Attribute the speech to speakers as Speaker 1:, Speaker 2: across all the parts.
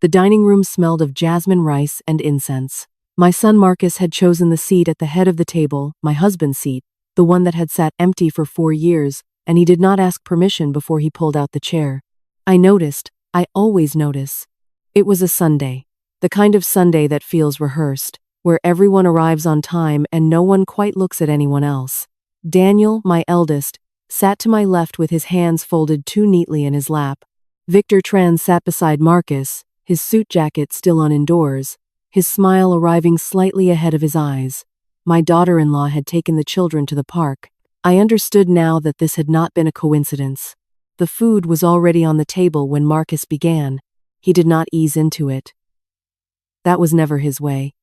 Speaker 1: The dining room smelled of jasmine rice and incense. My son Marcus had chosen the seat at the head of the table, my husband's seat, the one that had sat empty for 4 years, and he did not ask permission before he pulled out the chair. I noticed, I always notice. It was a Sunday. The kind of Sunday that feels rehearsed, where everyone arrives on time and no one quite looks at anyone else. Daniel, my eldest, sat to my left with his hands folded too neatly in his lap. Victor Tran sat beside Marcus, his suit jacket still on indoors, his smile arriving slightly ahead of his eyes. My daughter-in-law had taken the children to the park. I understood now that this had not been a coincidence. The food was already on the table when Marcus began. He did not ease into it. That was never his way.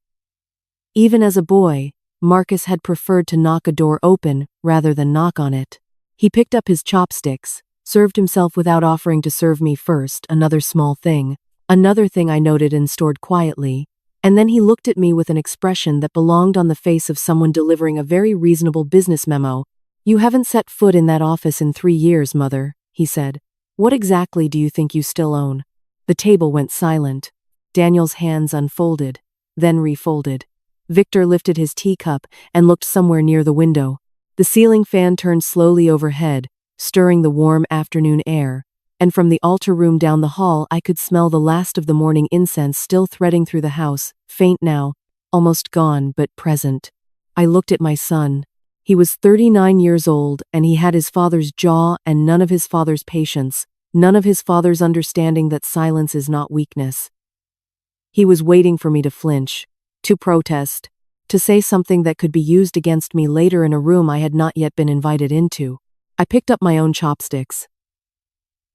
Speaker 1: Even as a boy, Marcus had preferred to knock a door open rather than knock on it. He picked up his chopsticks, served himself without offering to serve me first, another small thing, another thing I noted and stored quietly, and then he looked at me with an expression that belonged on the face of someone delivering a very reasonable business memo. "You haven't set foot in that office in 3 years, Mother," he said. "What exactly do you think you still own?" The table went silent. Daniel's hands unfolded, then refolded. Victor lifted his teacup and looked somewhere near the window. The ceiling fan turned slowly overhead, stirring the warm afternoon air, and from the altar room down the hall I could smell the last of the morning incense still threading through the house, faint now, almost gone but present. I looked at my son. He was 39 years old, and he had his father's jaw and none of his father's patience, none of his father's understanding that silence is not weakness. He was waiting for me to flinch, to protest, to say something that could be used against me later in a room I had not yet been invited into. I picked up my own chopsticks.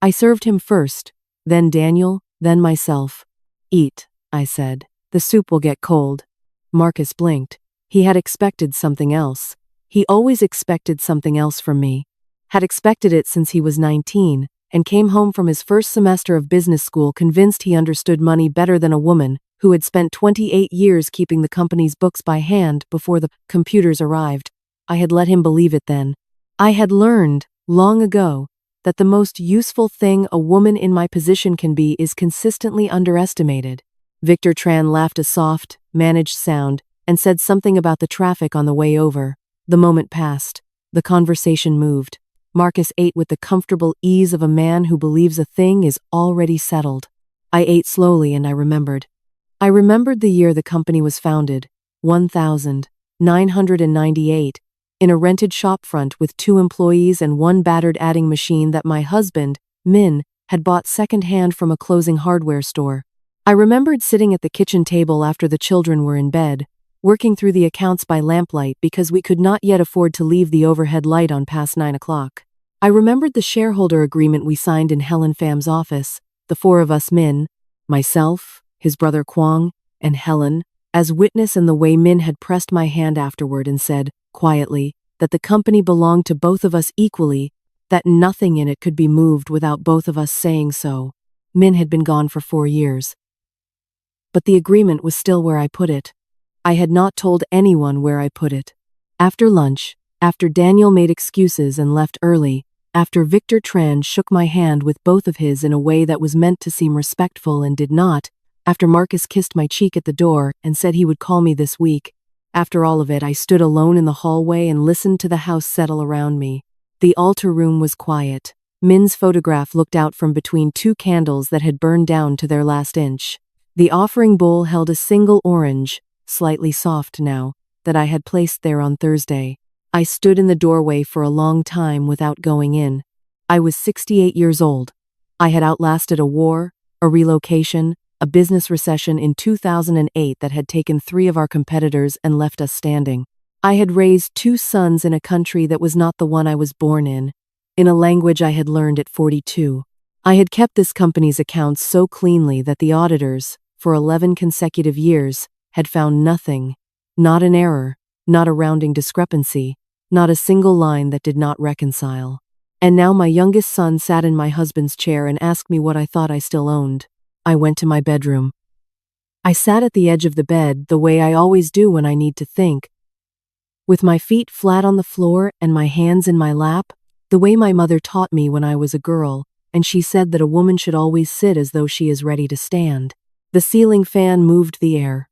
Speaker 1: I served him first, then Daniel, then myself. "Eat," I said. "The soup will get cold." Marcus blinked. He had expected something else. He always expected something else from me. Had expected it since he was 19, and came home from his first semester of business school convinced he understood money better than a woman who had spent 28 years keeping the company's books by hand before the computers arrived. I had let him believe it then. I had learned, long ago, that the most useful thing a woman in my position can be is consistently underestimated. Victor Tran laughed a soft, managed sound and said something about the traffic on the way over. The moment passed. The conversation moved. Marcus ate with the comfortable ease of a man who believes a thing is already settled. I ate slowly and I remembered. I remembered the year the company was founded, 1998, in a rented shopfront with 2 employees and 1 battered adding machine that my husband, Min, had bought second-hand from a closing hardware store. I remembered sitting at the kitchen table after the children were in bed, working through the accounts by lamplight because we could not yet afford to leave the overhead light on past 9 o'clock. I remembered the shareholder agreement we signed in Helen Pham's office, the 4 of us Min, myself, his brother Kwong, and Helen, as witness, and the way Min had pressed my hand afterward and said, quietly, that the company belonged to both of us equally, that nothing in it could be moved without both of us saying so. Min had been gone for 4 years. But the agreement was still where I put it. I had not told anyone where I put it. After lunch, after Daniel made excuses and left early, after Victor Tran shook my hand with both of his in a way that was meant to seem respectful and did not, after Marcus kissed my cheek at the door and said he would call me this week, after all of it I stood alone in the hallway and listened to the house settle around me. The altar room was quiet. Min's photograph looked out from between 2 candles that had burned down to their last inch. The offering bowl held a single orange, slightly soft now, that I had placed there on Thursday. I stood in the doorway for a long time without going in. I was 68 years old. I had outlasted a war, a relocation, a business recession in 2008 that had taken 3 of our competitors and left us standing. I had raised 2 sons in a country that was not the one I was born in a language I had learned at 42. I had kept this company's accounts so cleanly that the auditors, for 11 consecutive years, had found nothing, not an error, not a rounding discrepancy, not a single line that did not reconcile. And now my youngest son sat in my husband's chair and asked me what I thought I still owned. I went to my bedroom. I sat at the edge of the bed the way I always do when I need to think, with my feet flat on the floor and my hands in my lap, the way my mother taught me when I was a girl, and she said that a woman should always sit as though she is ready to stand. The ceiling fan moved the air.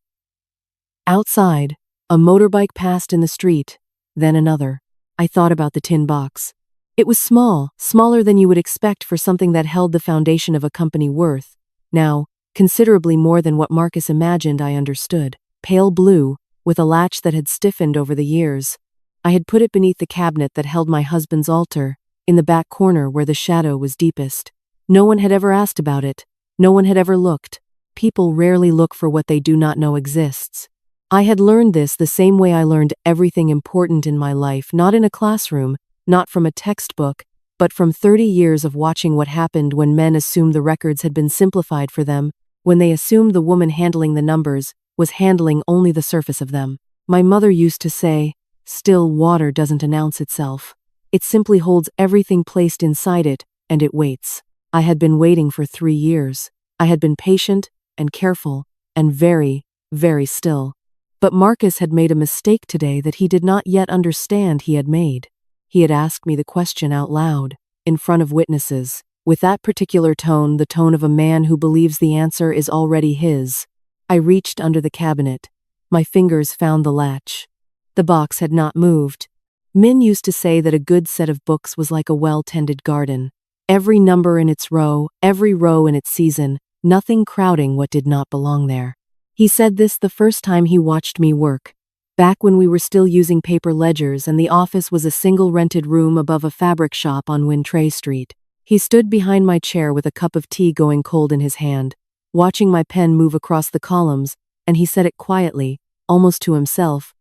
Speaker 1: Outside, a motorbike passed in the street, then another. I thought about the tin box. It was small, smaller than you would expect for something that held the foundation of a company worth. Now, considerably more than what Marcus imagined. I understood. Pale blue, with a latch that had stiffened over the years. I had put it beneath the cabinet that held my husband's altar, in the back corner where the shadow was deepest. No one had ever asked about it. No one had ever looked. People rarely look for what they do not know exists. I had learned this the same way I learned everything important in my life, not in a classroom, not from a textbook, but from 30 years of watching what happened when men assumed the records had been simplified for them, when they assumed the woman handling the numbers was handling only the surface of them. My mother used to say, "Still water doesn't announce itself. It simply holds everything placed inside it, and it waits." I had been waiting for 3 years. I had been patient and careful and very, very still. But Marcus had made a mistake today that he did not yet understand he had made. He had asked me the question out loud, in front of witnesses, with that particular tone, the tone of a man who believes the answer is already his. I reached under the cabinet. My fingers found the latch. The box had not moved. Min used to say that a good set of books was like a well-tended garden. Every number in its row, every row in its season, nothing crowding what did not belong there. He said this the first time he watched me work, back when we were still using paper ledgers and the office was a single rented room above a fabric shop on Wintray Street. He stood behind my chair with a cup of tea going cold in his hand, watching my pen move across the columns, and he said it quietly, almost to himself,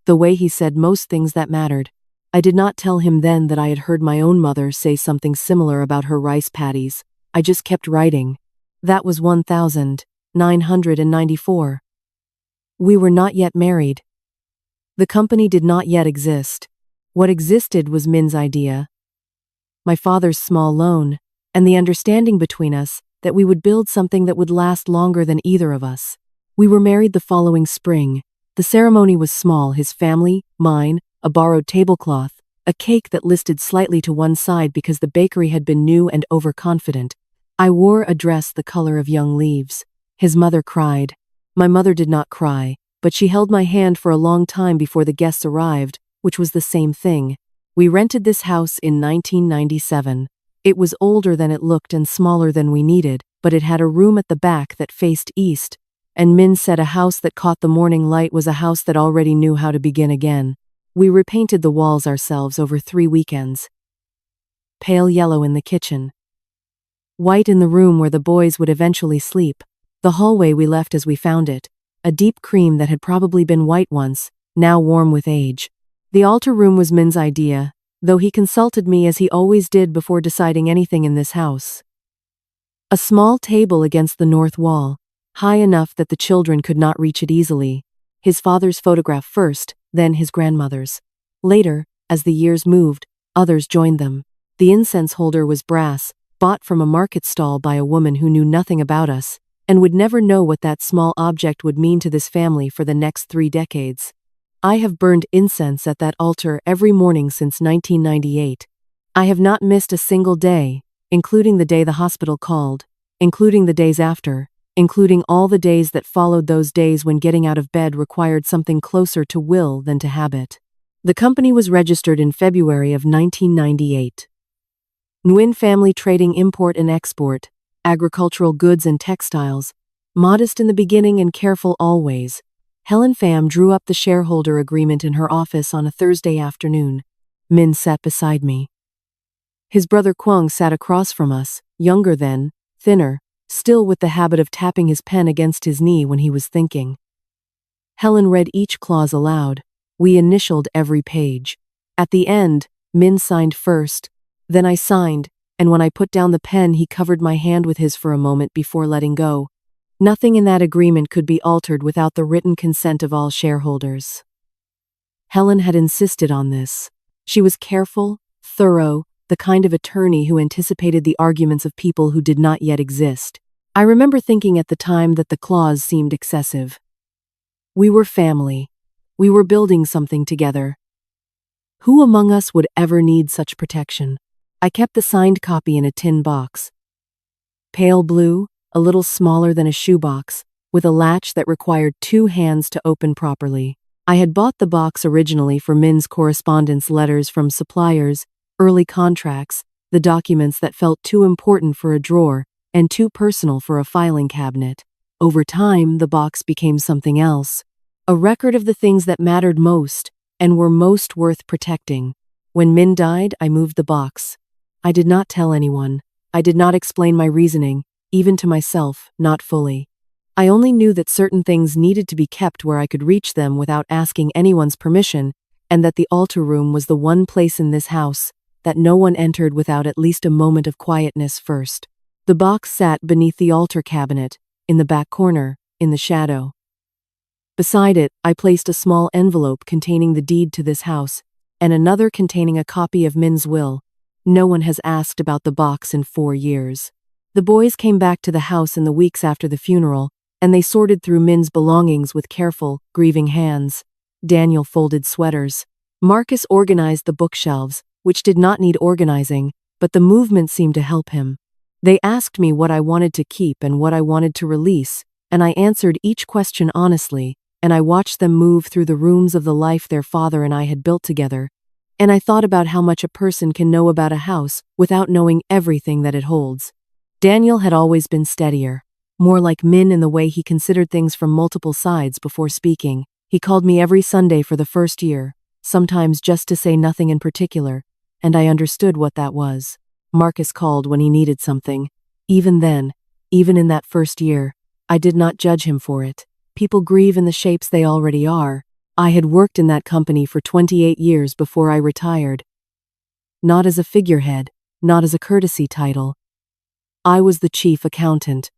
Speaker 1: the way he said most things that mattered. I did not tell him then that I had heard my own mother say something similar about her rice paddies. I just kept writing. That was 1994. We were not yet married. The company did not yet exist. What existed was Min's idea, my father's small loan, and the understanding between us that we would build something that would last longer than either of us. We were married the following spring. The ceremony was small, his family, mine, a borrowed tablecloth, a cake that listed slightly to one side because the bakery had been new and overconfident. I wore a dress the color of young leaves. His mother cried. My mother did not cry, but she held my hand for a long time before the guests arrived, which was the same thing. We rented this house in 1997. It was older than it looked and smaller than we needed, but it had a room at the back that faced east, and Min said a house that caught the morning light was a house that already knew how to begin again. We repainted the walls ourselves over 3 weekends. Pale yellow in the kitchen. White in the room where the boys would eventually sleep. The hallway we left as we found it. A deep cream that had probably been white once, now warm with age. The altar room was Min's idea, though he consulted me as he always did before deciding anything in this house. A small table against the north wall, high enough that the children could not reach it easily. His father's photograph first, then his grandmother's. Later, as the years moved, others joined them. The incense holder was brass, bought from a market stall by a woman who knew nothing about us, and would never know what that small object would mean to this family for the next 3 decades. I have burned incense at that altar every morning since 1998. I have not missed a single day, including the day the hospital called, including the days after, including all the days that followed those days when getting out of bed required something closer to will than to habit. The company was registered in February of 1998. Nguyen family trading import and export, agricultural goods and textiles, modest in the beginning and careful always. Helen Pham drew up the shareholder agreement in her office on a Thursday afternoon. Min sat beside me. His brother Kwang sat across from us, younger then, thinner, still with the habit of tapping his pen against his knee when he was thinking. Helen read each clause aloud. We initialed every page. At the end, Min signed first, then I signed, and when I put down the pen he covered my hand with his for a moment before letting go. Nothing in that agreement could be altered without the written consent of all shareholders. Helen had insisted on this. She was careful, thorough, the kind of attorney who anticipated the arguments of people who did not yet exist. I remember thinking at the time that the clause seemed excessive. We were family. We were building something together. Who among us would ever need such protection? I kept the signed copy in a tin box. Pale blue, a little smaller than a shoebox, with a latch that required 2 hands to open properly. I had bought the box originally for Min's correspondence letters from suppliers, early contracts, the documents that felt too important for a drawer and too personal for a filing cabinet. Over time, the box became something else, a record of the things that mattered most and were most worth protecting. When Min died, I moved the box. I did not tell anyone. I did not explain my reasoning, even to myself, not fully. I only knew that certain things needed to be kept where I could reach them without asking anyone's permission, and that the altar room was the one place in this house that no one entered without at least a moment of quietness first. The box sat beneath the altar cabinet, in the back corner, in the shadow. Beside it, I placed a small envelope containing the deed to this house, and another containing a copy of Min's will. No one has asked about the box in 4 years. The boys came back to the house in the weeks after the funeral, and they sorted through Min's belongings with careful, grieving hands. Daniel folded sweaters. Marcus organized the bookshelves, which did not need organizing, but the movement seemed to help him. They asked me what I wanted to keep and what I wanted to release, and I answered each question honestly, and I watched them move through the rooms of the life their father and I had built together, and I thought about how much a person can know about a house without knowing everything that it holds. Daniel had always been steadier, more like Min in the way he considered things from multiple sides before speaking. He called me every Sunday for the first year, sometimes just to say nothing in particular, and I understood what that was. Marcus called when he needed something. Even then, even in that first year, I did not judge him for it. People grieve in the shapes they already are. I had worked in that company for 28 years before I retired. Not as a figurehead, not as a courtesy title. I was the chief accountant.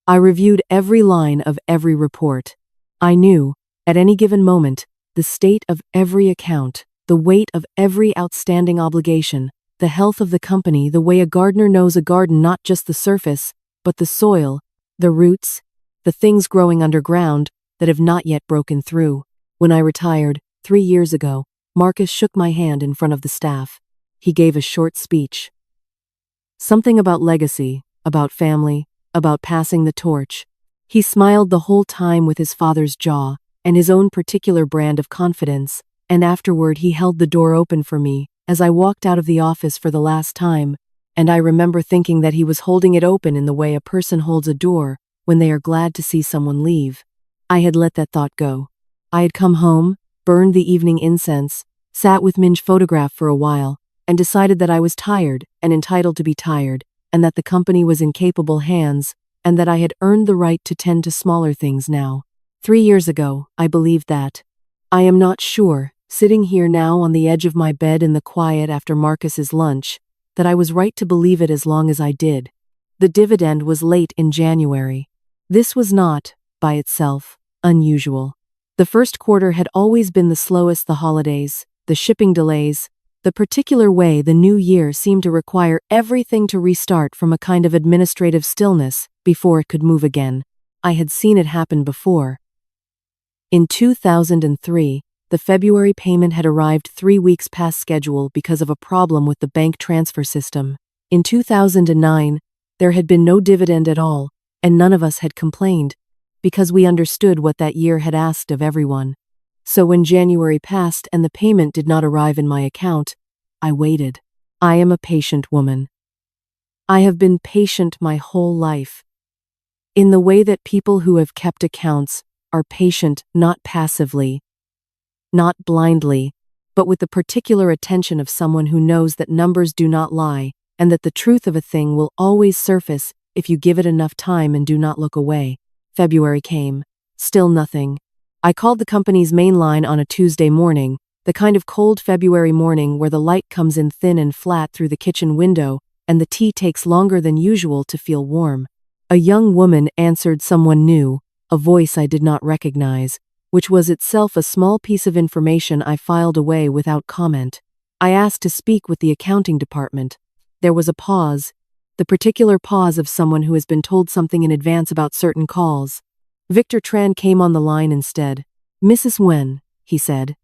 Speaker 1: I reviewed every line of every report. I knew, at any given moment, the state of every account, the weight of every outstanding obligation, the health of the company, the way a gardener knows a garden, not just the surface, but the soil, the roots, the things growing underground that have not yet broken through. When I retired, 3 years ago, Marcus shook my hand in front of the staff. He gave a short speech. Something about legacy, about family, about passing the torch. He smiled the whole time with his father's jaw and his own particular brand of confidence, and afterward he held the door open for me as I walked out of the office for the last time, and I remember thinking that he was holding it open in the way a person holds a door when they are glad to see someone leave. I had let that thought go. I had come home, burned the evening incense, sat with Min's photograph for a while, and decided that I was tired and entitled to be tired, and that the company was in capable hands, and that I had earned the right to tend to smaller things now. 3 years ago, I believed that. I am not sure, sitting here now on the edge of my bed in the quiet after Marcus's lunch, that I was right to believe it as long as I did. The dividend was late in January. This was not, by itself, unusual. The first quarter had always been the slowest. The holidays, the shipping delays, the particular way the new year seemed to require everything to restart from a kind of administrative stillness before it could move again. I had seen it happen before. In 2003, the February payment had arrived 3 weeks past schedule because of a problem with the bank transfer system. In 2009, there had been no dividend at all, and none of us had complained, because we understood what that year had asked of everyone. So when January passed and the payment did not arrive in my account, I waited. I am a patient woman. I have been patient my whole life. In the way that people who have kept accounts are patient not passively, not blindly, but with the particular attention of someone who knows that numbers do not lie, and that the truth of a thing will always surface if you give it enough time and do not look away. February came. Still nothing. I called the company's main line on a Tuesday morning, the kind of cold February morning where the light comes in thin and flat through the kitchen window, and the tea takes longer than usual to feel warm. A young woman answered, someone new, a voice I did not recognize, which was itself a small piece of information I filed away without comment. I asked to speak with the accounting department. There was a pause, the particular pause of someone who has been told something in advance about certain calls. Victor Tran came on the line instead. "Mrs. Nguyen," he said,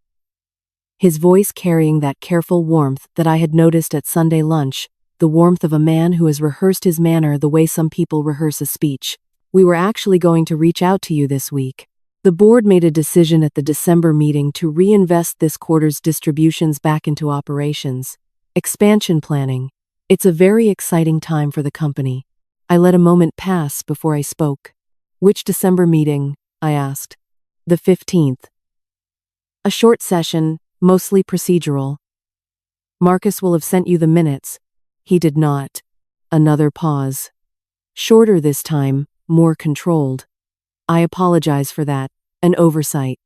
Speaker 1: his voice carrying that careful warmth that I had noticed at Sunday lunch, the warmth of a man who has rehearsed his manner the way some people rehearse a speech. We were actually going to reach out to you this week. The board made a decision at the December meeting to reinvest this quarter's distributions back into operations. Expansion planning. It's a very exciting time for the company. I let a moment pass before I spoke. Which December meeting? I asked. The 15th. A short session, mostly procedural. Marcus will have sent you the minutes. He did not. Another pause. Shorter this time, more controlled. I apologize for that. An oversight.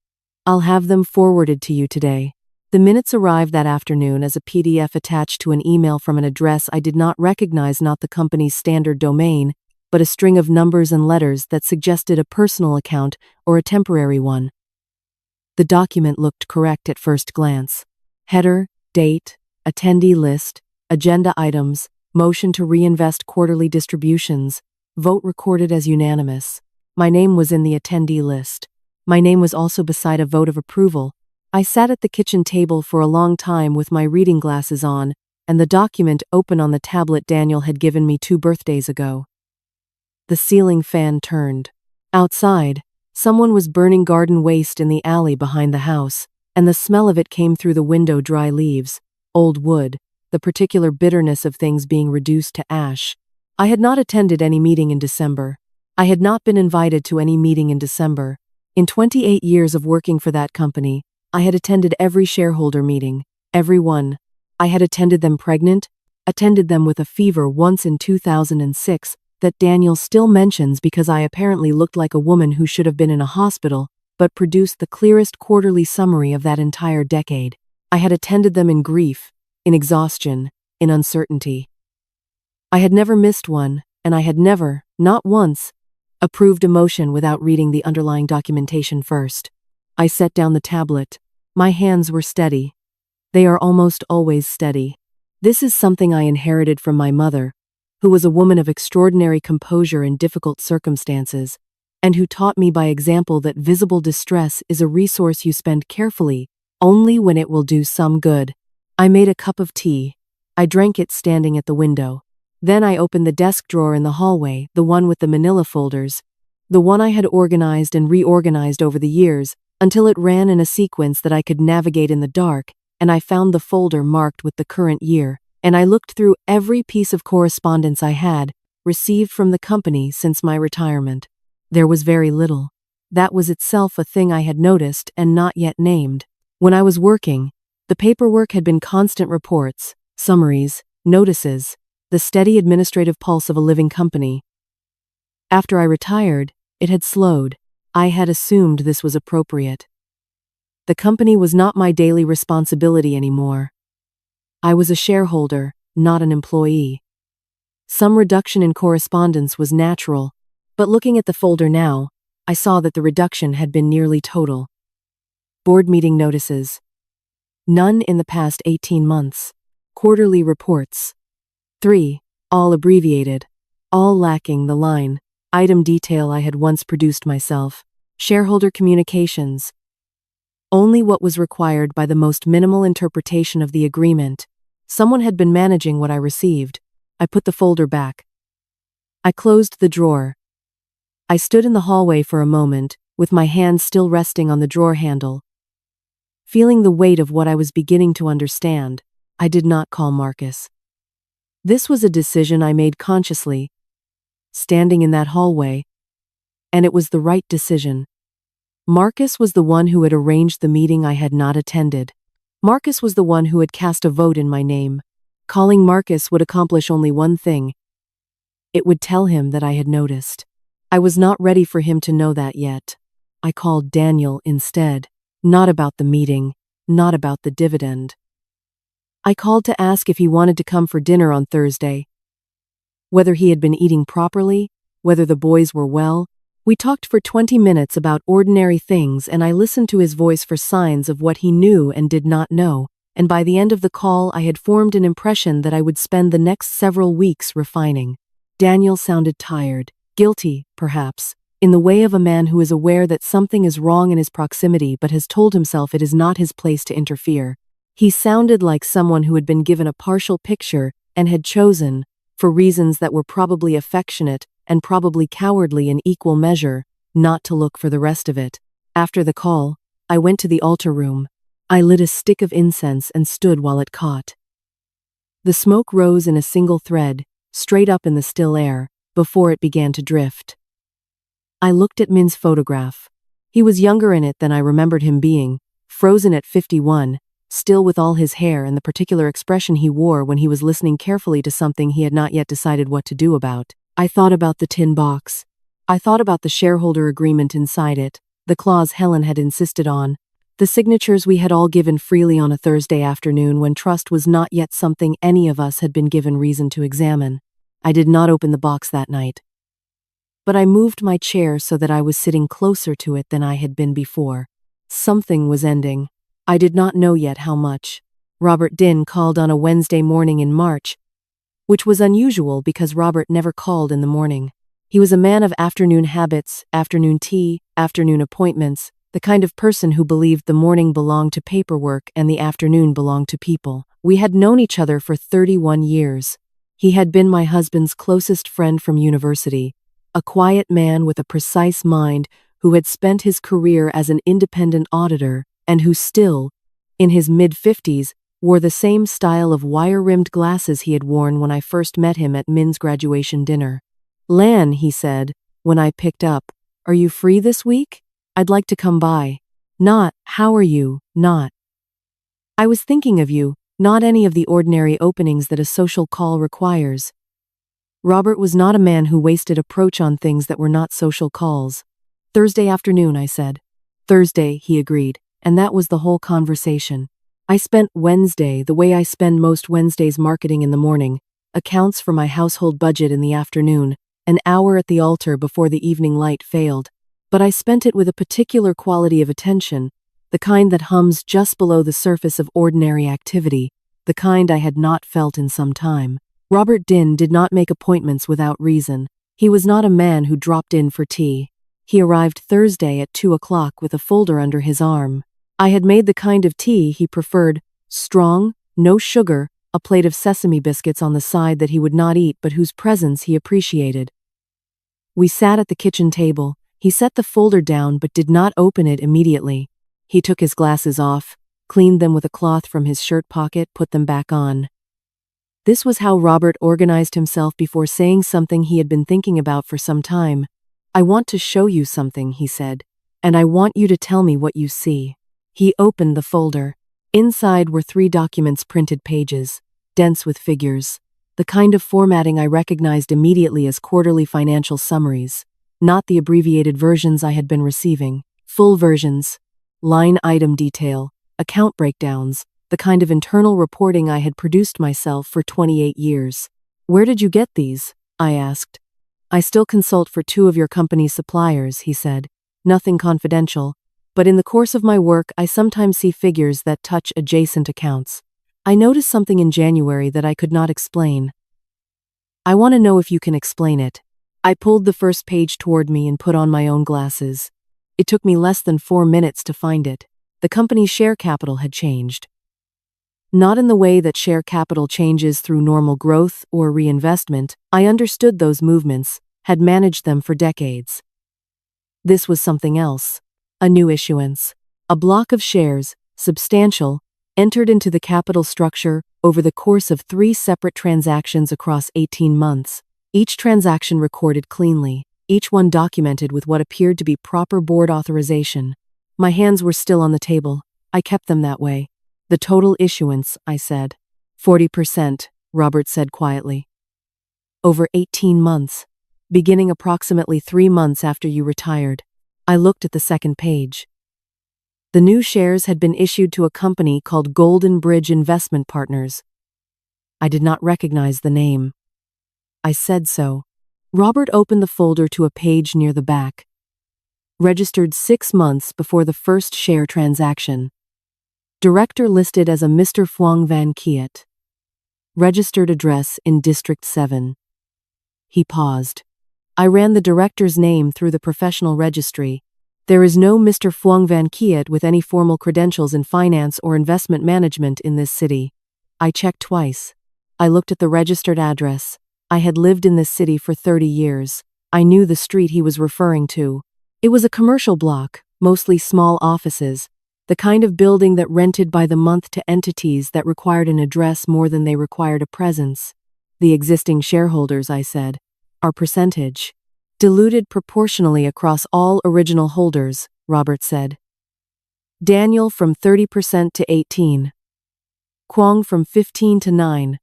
Speaker 1: I'll have them forwarded to you today. The minutes arrived that afternoon as a PDF attached to an email from an address I did not recognize, not the company's standard domain, but a string of numbers and letters that suggested a personal account or a temporary one. The document looked correct at first glance. Header, date, attendee list, agenda items, motion to reinvest quarterly distributions, vote recorded as unanimous. My name was in the attendee list. My name was also beside a vote of approval. I sat at the kitchen table for a long time with my reading glasses on, and the document open on the tablet Daniel had given me 2 birthdays ago. The ceiling fan turned. Outside, someone was burning garden waste in the alley behind the house, and the smell of it came through the window. Dry leaves, old wood, the particular bitterness of things being reduced to ash. I had not attended any meeting in December. I had not been invited to any meeting in December. In 28 years of working for that company, I had attended every shareholder meeting, every one. I had attended them pregnant, attended them with a fever once in 2006 that Daniel still mentions because I apparently looked like a woman who should have been in a hospital, but produced the clearest quarterly summary of that entire decade. I had attended them in grief, in exhaustion, in uncertainty. I had never missed one, and I had never, not once, approved a motion without reading the underlying documentation first. I set down the tablet. My hands were steady. They are almost always steady. This is something I inherited from my mother, who was a woman of extraordinary composure in difficult circumstances, and who taught me by example that visible distress is a resource you spend carefully, only when it will do some good. I made a cup of tea. I drank it standing at the window. Then I opened the desk drawer in the hallway, the one with the manila folders, the one I had organized and reorganized over the years, until it ran in a sequence that I could navigate in the dark, and I found the folder marked with the current year, and I looked through every piece of correspondence I had received from the company since my retirement. There was very little. That was itself a thing I had noticed and not yet named. When I was working, the paperwork had been constant reports, summaries, notices, the steady administrative pulse of a living company. After I retired, it had slowed. I had assumed this was appropriate. The company was not my daily responsibility anymore. I was a shareholder, not an employee. Some reduction in correspondence was natural, but looking at the folder now, I saw that the reduction had been nearly total. Board meeting notices. None in the past 18 months. Quarterly reports. 3. All abbreviated. All lacking the line, item detail I had once produced myself. Shareholder communications. Only what was required by the most minimal interpretation of the agreement. Someone had been managing what I received. I put the folder back. I closed the drawer. I stood in the hallway for a moment, with my hand still resting on the drawer handle. Feeling the weight of what I was beginning to understand, I did not call Marcus. This was a decision I made consciously, standing in that hallway, and it was the right decision. Marcus was the one who had arranged the meeting I had not attended. Marcus was the one who had cast a vote in my name. Calling Marcus would accomplish only one thing. It would tell him that I had noticed. I was not ready for him to know that yet. I called Daniel instead, not about the meeting, not about the dividend. I called to ask if he wanted to come for dinner on Thursday. Whether he had been eating properly, whether the boys were well. We talked for 20 minutes about ordinary things, and I listened to his voice for signs of what he knew and did not know, and by the end of the call I had formed an impression that I would spend the next several weeks refining. Daniel sounded tired, guilty, perhaps, in the way of a man who is aware that something is wrong in his proximity but has told himself it is not his place to interfere. He sounded like someone who had been given a partial picture and had chosen, for reasons that were probably affectionate, and probably cowardly in equal measure, not to look for the rest of it. After the call, I went to the altar room. I lit a stick of incense and stood while it caught. The smoke rose in a single thread, straight up in the still air, before it began to drift. I looked at Min's photograph. He was younger in it than I remembered him being, frozen at 51, still with all his hair and the particular expression he wore when he was listening carefully to something he had not yet decided what to do about. I thought about the tin box. I thought about the shareholder agreement inside it, the clause Helen had insisted on, the signatures we had all given freely on a Thursday afternoon when trust was not yet something any of us had been given reason to examine. I did not open the box that night. But I moved my chair so that I was sitting closer to it than I had been before. Something was ending. I did not know yet how much. Robert Dinh called on a Wednesday morning in March, which was unusual because Robert never called in the morning. He was a man of afternoon habits, afternoon tea, afternoon appointments, the kind of person who believed the morning belonged to paperwork and the afternoon belonged to people. We had known each other for 31 years. He had been my husband's closest friend from university, a quiet man with a precise mind who had spent his career as an independent auditor and who still, in his mid-50s, wore the same style of wire-rimmed glasses he had worn when I first met him at Min's graduation dinner. "Lan," he said, when I picked up, "are you free this week? I'd like to come by." Not, "How are you?" Not, "I was thinking of you," not any of the ordinary openings that a social call requires. Robert was not a man who wasted approach on things that were not social calls. "Thursday afternoon," I said. "Thursday," he agreed, and that was the whole conversation. I spent Wednesday the way I spend most Wednesdays, marketing in the morning, accounts for my household budget in the afternoon, an hour at the altar before the evening light failed. But I spent it with a particular quality of attention, the kind that hums just below the surface of ordinary activity, the kind I had not felt in some time. Robert Dinh did not make appointments without reason. He was not a man who dropped in for tea. He arrived Thursday at 2 o'clock with a folder under his arm. I had made the kind of tea he preferred, strong, no sugar, a plate of sesame biscuits on the side that he would not eat but whose presence he appreciated. We sat at the kitchen table. He set the folder down but did not open it immediately. He took his glasses off, cleaned them with a cloth from his shirt pocket, put them back on. This was how Robert organized himself before saying something he had been thinking about for some time. "I want to show you something," he said, "and I want you to tell me what you see." He opened the folder. Inside were 3 documents, printed pages, dense with figures, the kind of formatting I recognized immediately as quarterly financial summaries, not the abbreviated versions I had been receiving, full versions, line item detail, account breakdowns, the kind of internal reporting I had produced myself for 28 years. "Where did you get these?" I asked. "I still consult for 2 of your company's suppliers," he said. "Nothing confidential, but in the course of my work I sometimes see figures that touch adjacent accounts. I noticed something in January that I could not explain. I want to know if you can explain it." I pulled the first page toward me and put on my own glasses. It took me less than 4 minutes to find it. The company's share capital had changed. Not in the way that share capital changes through normal growth or reinvestment. I understood those movements, had managed them for decades. This was something else. A new issuance. A block of shares, substantial, entered into the capital structure over the course of 3 separate transactions across 18 months. Each transaction recorded cleanly, each one documented with what appeared to be proper board authorization. My hands were still on the table. I kept them that way. "The total issuance," I said. 40%, Robert said quietly. "Over 18 months, beginning approximately 3 months after you retired." I looked at the second page. The new shares had been issued to a company called Golden Bridge Investment Partners. I did not recognize the name. I said so. Robert opened the folder to a page near the back. Registered 6 months before the first share transaction. Director listed as a Mr. Phuong Van Kiet. Registered address in District 7. He paused. I ran the director's name through the professional registry. There is no Mr. Phuong Van Kiet with any formal credentials in finance or investment management in this city. I checked twice. I looked at the registered address. I had lived in this city for 30 years. I knew the street he was referring to. It was a commercial block, mostly small offices, the kind of building that rented by the month to entities that required an address more than they required a presence. The existing shareholders, I said. Our percentage. Diluted proportionally across all original holders, Robert said. Daniel from 30% to 18. Kwong from 15 to 9.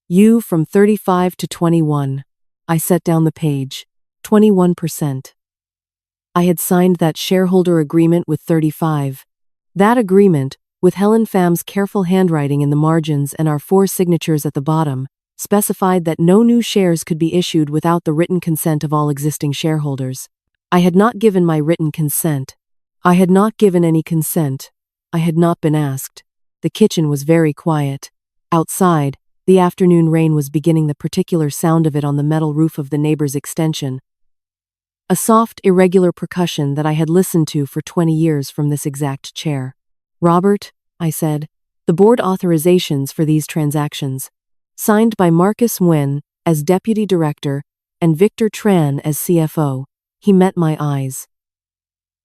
Speaker 1: You from 35 to 21. I set down the page. 21%. I had signed that shareholder agreement with 35. That agreement, with Helen Pham's careful handwriting in the margins and our 4 signatures at the bottom, specified that no new shares could be issued without the written consent of all existing shareholders. I had not given my written consent. I had not given any consent. I had not been asked. The kitchen was very quiet. Outside, the afternoon rain was beginning, the particular sound of it on the metal roof of the neighbor's extension. A soft, irregular percussion that I had listened to for 20 years from this exact chair. Robert, I said, the board authorizations for these transactions. Signed by Marcus Nguyen as Deputy Director and Victor Tran as CFO. He met my eyes.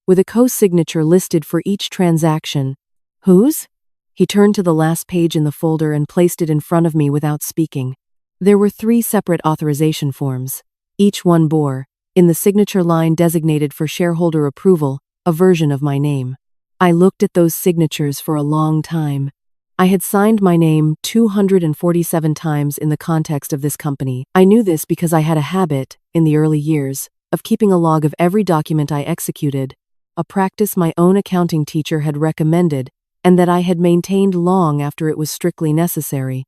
Speaker 1: With a co-signature listed for each transaction. Whose? He turned to the last page in the folder and placed it in front of me without speaking. There were 3 separate authorization forms. Each one bore, in the signature line designated for shareholder approval, a version of my name. I looked at those signatures for a long time. I had signed my name 247 times in the context of this company. I knew this because I had a habit, in the early years, of keeping a log of every document I executed, a practice my own accounting teacher had recommended, and that I had maintained long after it was strictly necessary.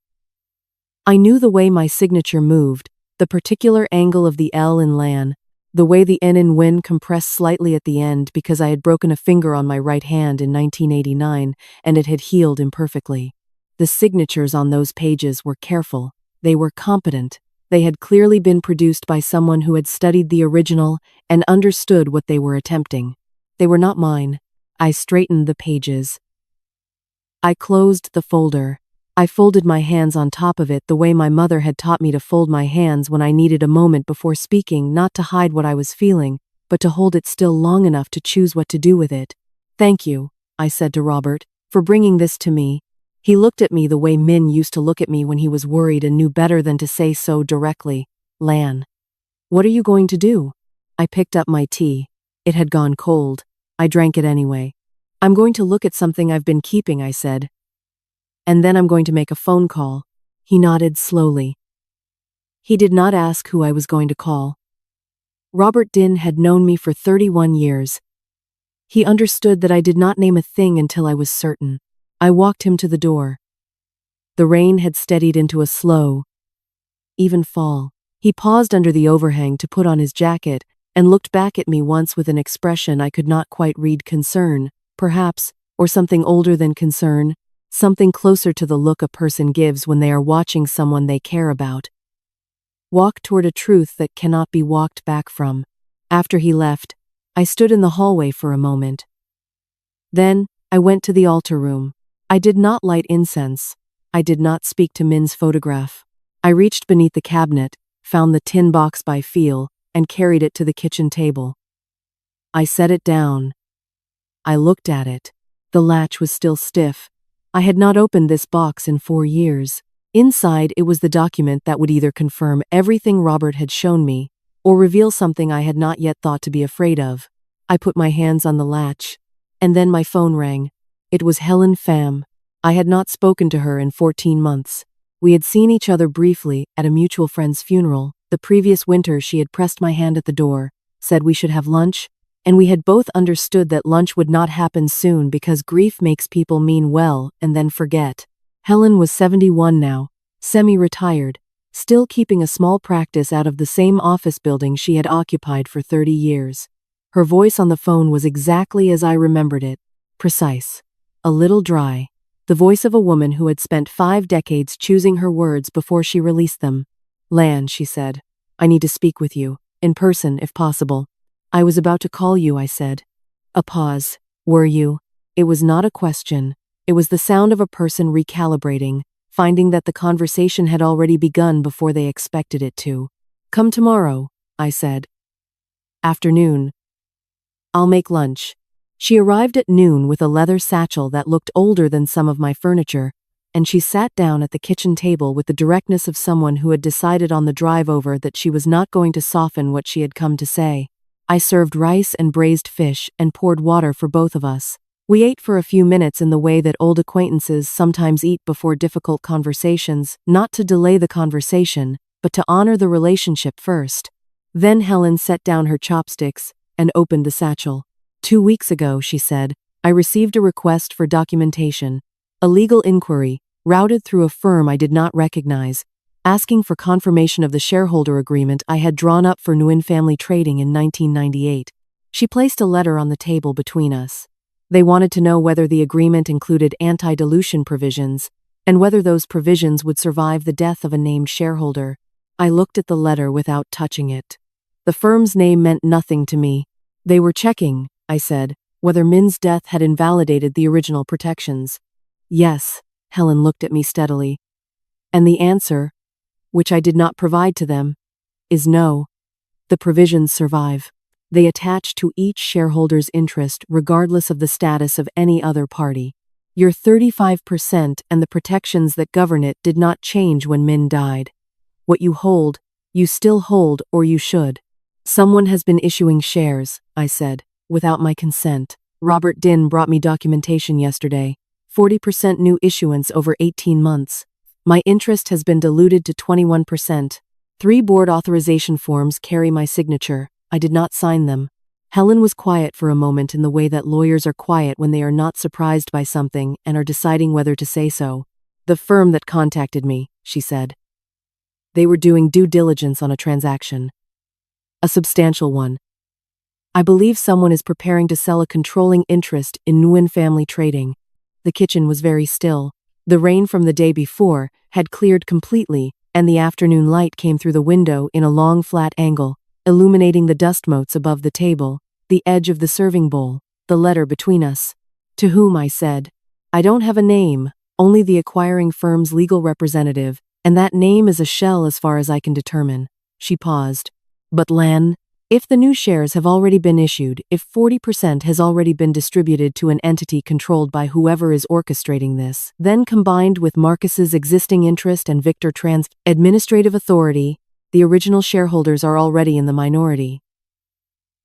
Speaker 1: I knew the way my signature moved, the particular angle of the L in Lan, the way the N in Nguyen compressed slightly at the end because I had broken a finger on my right hand in 1989 and it had healed imperfectly. The signatures on those pages were careful. They were competent. They had clearly been produced by someone who had studied the original and understood what they were attempting. They were not mine. I straightened the pages. I closed the folder. I folded my hands on top of it the way my mother had taught me to fold my hands when I needed a moment before speaking, not to hide what I was feeling, but to hold it still long enough to choose what to do with it. Thank you, I said to Robert, for bringing this to me. He looked at me the way Min used to look at me when he was worried and knew better than to say so directly. Lan. What are you going to do? I picked up my tea. It had gone cold. I drank it anyway. I'm going to look at something I've been keeping, I said. And then I'm going to make a phone call. He nodded slowly. He did not ask who I was going to call. Robert Din had known me for 31 years. He understood that I did not name a thing until I was certain. I walked him to the door. The rain had steadied into a slow, even fall. He paused under the overhang to put on his jacket and looked back at me once with an expression I could not quite read. Concern, perhaps, or something older than concern. Something closer to the look a person gives when they are watching someone they care about. Walk toward a truth that cannot be walked back from. After he left, I stood in the hallway for a moment. Then, I went to the altar room. I did not light incense. I did not speak to Min's photograph. I reached beneath the cabinet, found the tin box by feel, and carried it to the kitchen table. I set it down. I looked at it. The latch was still stiff. I had not opened this box in 4 years. Inside, it was the document that would either confirm everything Robert had shown me, or reveal something I had not yet thought to be afraid of. I put my hands on the latch, and then my phone rang. It was Helen Pham. I had not spoken to her in 14 months. We had seen each other briefly at a mutual friend's funeral. The previous winter she had pressed my hand at the door, said we should have lunch, and we had both understood that lunch would not happen soon because grief makes people mean well and then forget. Helen was 71 now, semi-retired, still keeping a small practice out of the same office building she had occupied for 30 years. Her voice on the phone was exactly as I remembered it, precise, a little dry, the voice of a woman who had spent 5 decades choosing her words before she released them. Lan, she said, I need to speak with you, in person if possible. I was about to call you, I said. A pause. Were you? It was not a question. It was the sound of a person recalibrating, finding that the conversation had already begun before they expected it to. Come tomorrow. I said. Afternoon. I'll make lunch. She arrived at noon with a leather satchel that looked older than some of my furniture, and she sat down at the kitchen table with the directness of someone who had decided on the drive over that she was not going to soften what she had come to say. I served rice and braised fish and poured water for both of us. We ate for a few minutes in the way that old acquaintances sometimes eat before difficult conversations, not to delay the conversation, but to honor the relationship first. Then Helen set down her chopsticks and opened the satchel. 2 weeks ago, she said, I received a request for documentation, a legal inquiry, routed through a firm I did not recognize, asking for confirmation of the shareholder agreement I had drawn up for Nguyen Family Trading in 1998. She placed a letter on the table between us. They wanted to know whether the agreement included anti-dilution provisions, and whether those provisions would survive the death of a named shareholder. I looked at the letter without touching it. The firm's name meant nothing to me. They were checking, I said, whether Min's death had invalidated the original protections. Yes, Helen looked at me steadily. And the answer, which I did not provide to them, is no. The provisions survive. They attach to each shareholder's interest regardless of the status of any other party. Your 35% and the protections that govern it did not change when Min died. What you hold, you still hold, or you should. Someone has been issuing shares, I said, without my consent. Robert Din brought me documentation yesterday. 40% new issuance over 18 months. My interest has been diluted to 21%. 3 board authorization forms carry my signature. I did not sign them. Helen was quiet for a moment in the way that lawyers are quiet when they are not surprised by something and are deciding whether to say so. The firm that contacted me, she said. They were doing due diligence on a transaction. A substantial one. I believe someone is preparing to sell a controlling interest in Nguyen Family Trading. The kitchen was very still. The rain from the day before had cleared completely, and the afternoon light came through the window in a long flat angle, illuminating the dust motes above the table, the edge of the serving bowl, the letter between us. To whom, I said. I don't have a name, only the acquiring firm's legal representative, and that name is a shell as far as I can determine. She paused. But Lan, if the new shares have already been issued, if 40% has already been distributed to an entity controlled by whoever is orchestrating this, then combined with Marcus's existing interest and Victor Tran's administrative authority, the original shareholders are already in the minority.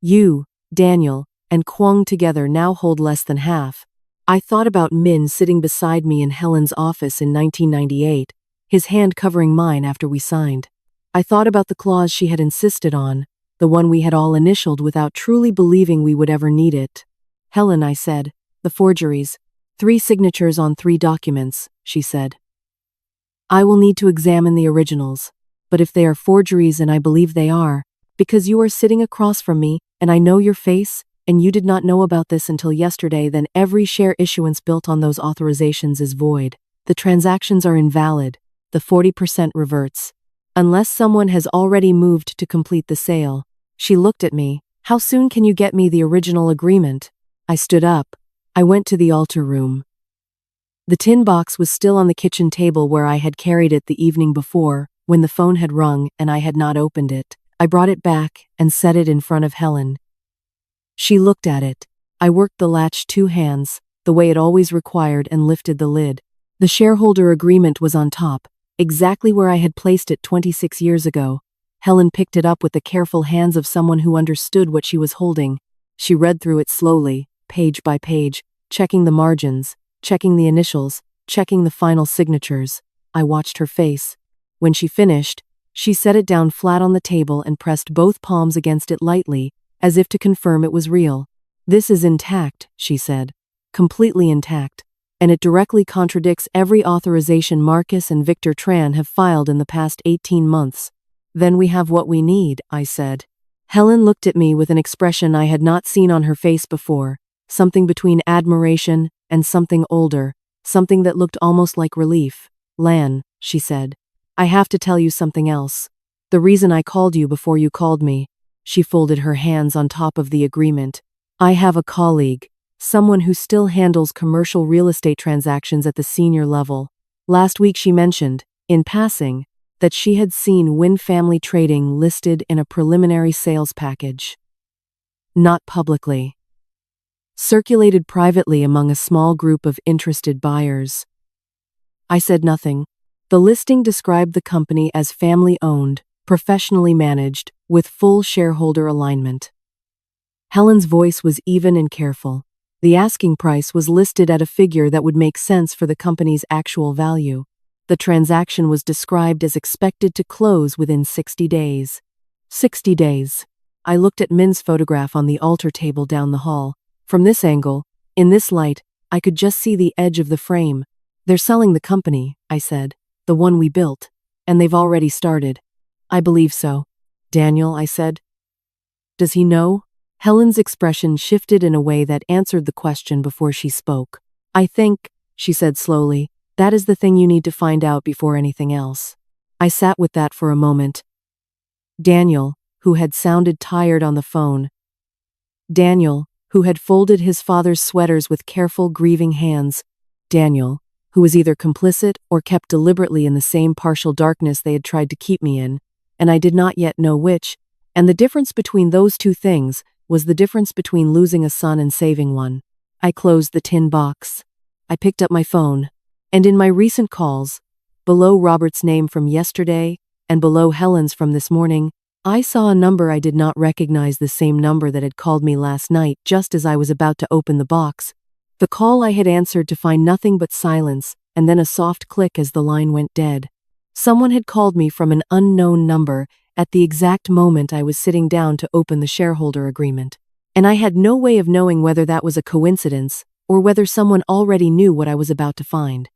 Speaker 1: You, Daniel, and Kwong together now hold less than half. I thought about Min sitting beside me in Helen's office in 1998, his hand covering mine after we signed. I thought about the clause she had insisted on, the one we had all initialed without truly believing we would ever need it. Helen, I said, the forgeries. 3 signatures on 3 documents, she said. I will need to examine the originals. But if they are forgeries, and I believe they are, because you are sitting across from me, and I know your face, and you did not know about this until yesterday, then every share issuance built on those authorizations is void. The transactions are invalid. The 40% reverts. Unless someone has already moved to complete the sale. She looked at me. How soon can you get me the original agreement? I stood up. I went to the altar room. The tin box was still on the kitchen table where I had carried it the evening before, when the phone had rung and I had not opened it. I brought it back and set it in front of Helen. She looked at it. I worked the latch 2 hands, the way it always required, and lifted the lid. The shareholder agreement was on top, exactly where I had placed it 26 years ago. Helen picked it up with the careful hands of someone who understood what she was holding. She read through it slowly, page by page, checking the margins, checking the initials, checking the final signatures. I watched her face. When she finished, she set it down flat on the table and pressed both palms against it lightly, as if to confirm it was real. This is intact, she said. Completely intact. And it directly contradicts every authorization Marcus and Victor Tran have filed in the past 18 months. Then we have what we need, I said. Helen looked at me with an expression I had not seen on her face before, something between admiration and something older, something that looked almost like relief. Lan, she said. I have to tell you something else. The reason I called you before you called me. She folded her hands on top of the agreement. I have a colleague, someone who still handles commercial real estate transactions at the senior level. Last week she mentioned, in passing, that she had seen Nguyen family trading listed in a preliminary sales package. Not publicly. Circulated privately among a small group of interested buyers. I said nothing. The listing described the company as family-owned, professionally managed, with full shareholder alignment. Helen's voice was even and careful. The asking price was listed at a figure that would make sense for the company's actual value. The transaction was described as expected to close within 60 days. 60 days. I looked at Min's photograph on the altar table down the hall. From this angle, in this light, I could just see the edge of the frame. They're selling the company, I said. The one we built. And they've already started. I believe so. Daniel, I said. Does he know? Helen's expression shifted in a way that answered the question before she spoke. I think, she said slowly, that is the thing you need to find out before anything else. I sat with that for a moment. Daniel, who had sounded tired on the phone. Daniel, who had folded his father's sweaters with careful, grieving hands. Daniel, who was either complicit or kept deliberately in the same partial darkness they had tried to keep me in, and I did not yet know which, and the difference between those two things was the difference between losing a son and saving one. I closed the tin box. I picked up my phone, and in my recent calls, below Robert's name from yesterday and below Helen's from this morning, I saw a number I did not recognize, the same number that had called me last night just as I was about to open the box. The call I had answered to find nothing but silence, and then a soft click as the line went dead. Someone had called me from an unknown number at the exact moment I was sitting down to open the shareholder agreement, and I had no way of knowing whether that was a coincidence or whether someone already knew what I was about to find.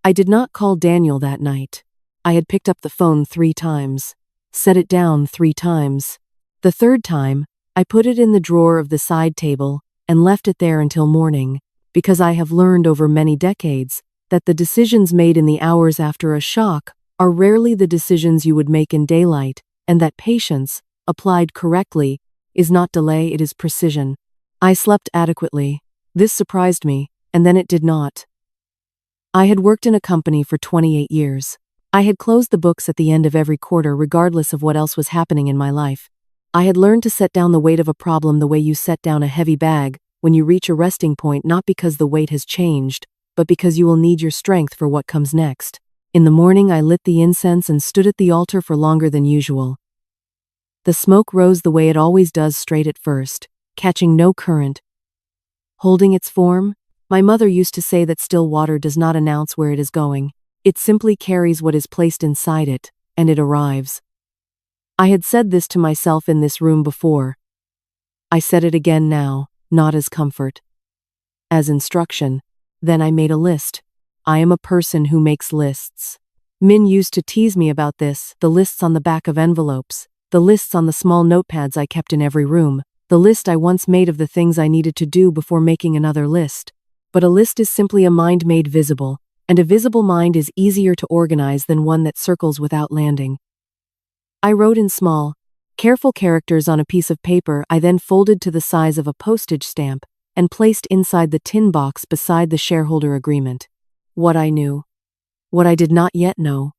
Speaker 1: I did not call Daniel that night. I had picked up the phone 3 times, set it down 3 times. The third time, I put it in the drawer of the side table and left it there until morning, because I have learned over many decades that the decisions made in the hours after a shock are rarely the decisions you would make in daylight, and that patience, applied correctly, is not delay, it is precision. I slept adequately. This surprised me, and then it did not. I had worked in a company for 28 years. I had closed the books at the end of every quarter regardless of what else was happening in my life. I had learned to set down the weight of a problem the way you set down a heavy bag, when you reach a resting point, not because the weight has changed, but because you will need your strength for what comes next. In the morning I lit the incense and stood at the altar for longer than usual. The smoke rose the way it always does, straight at first, catching no current. Holding its form, my mother used to say that still water does not announce where it is going. It simply carries what is placed inside it, and it arrives. I had said this to myself in this room before. I said it again now, not as comfort, as instruction. Then I made a list. I am a person who makes lists. Min used to tease me about this, the lists on the back of envelopes, the lists on the small notepads I kept in every room, the list I once made of the things I needed to do before making another list. But a list is simply a mind made visible, and a visible mind is easier to organize than one that circles without landing. I wrote in small, careful characters on a piece of paper I then folded to the size of a postage stamp and placed inside the tin box beside the shareholder agreement. What I knew. What I did not yet know.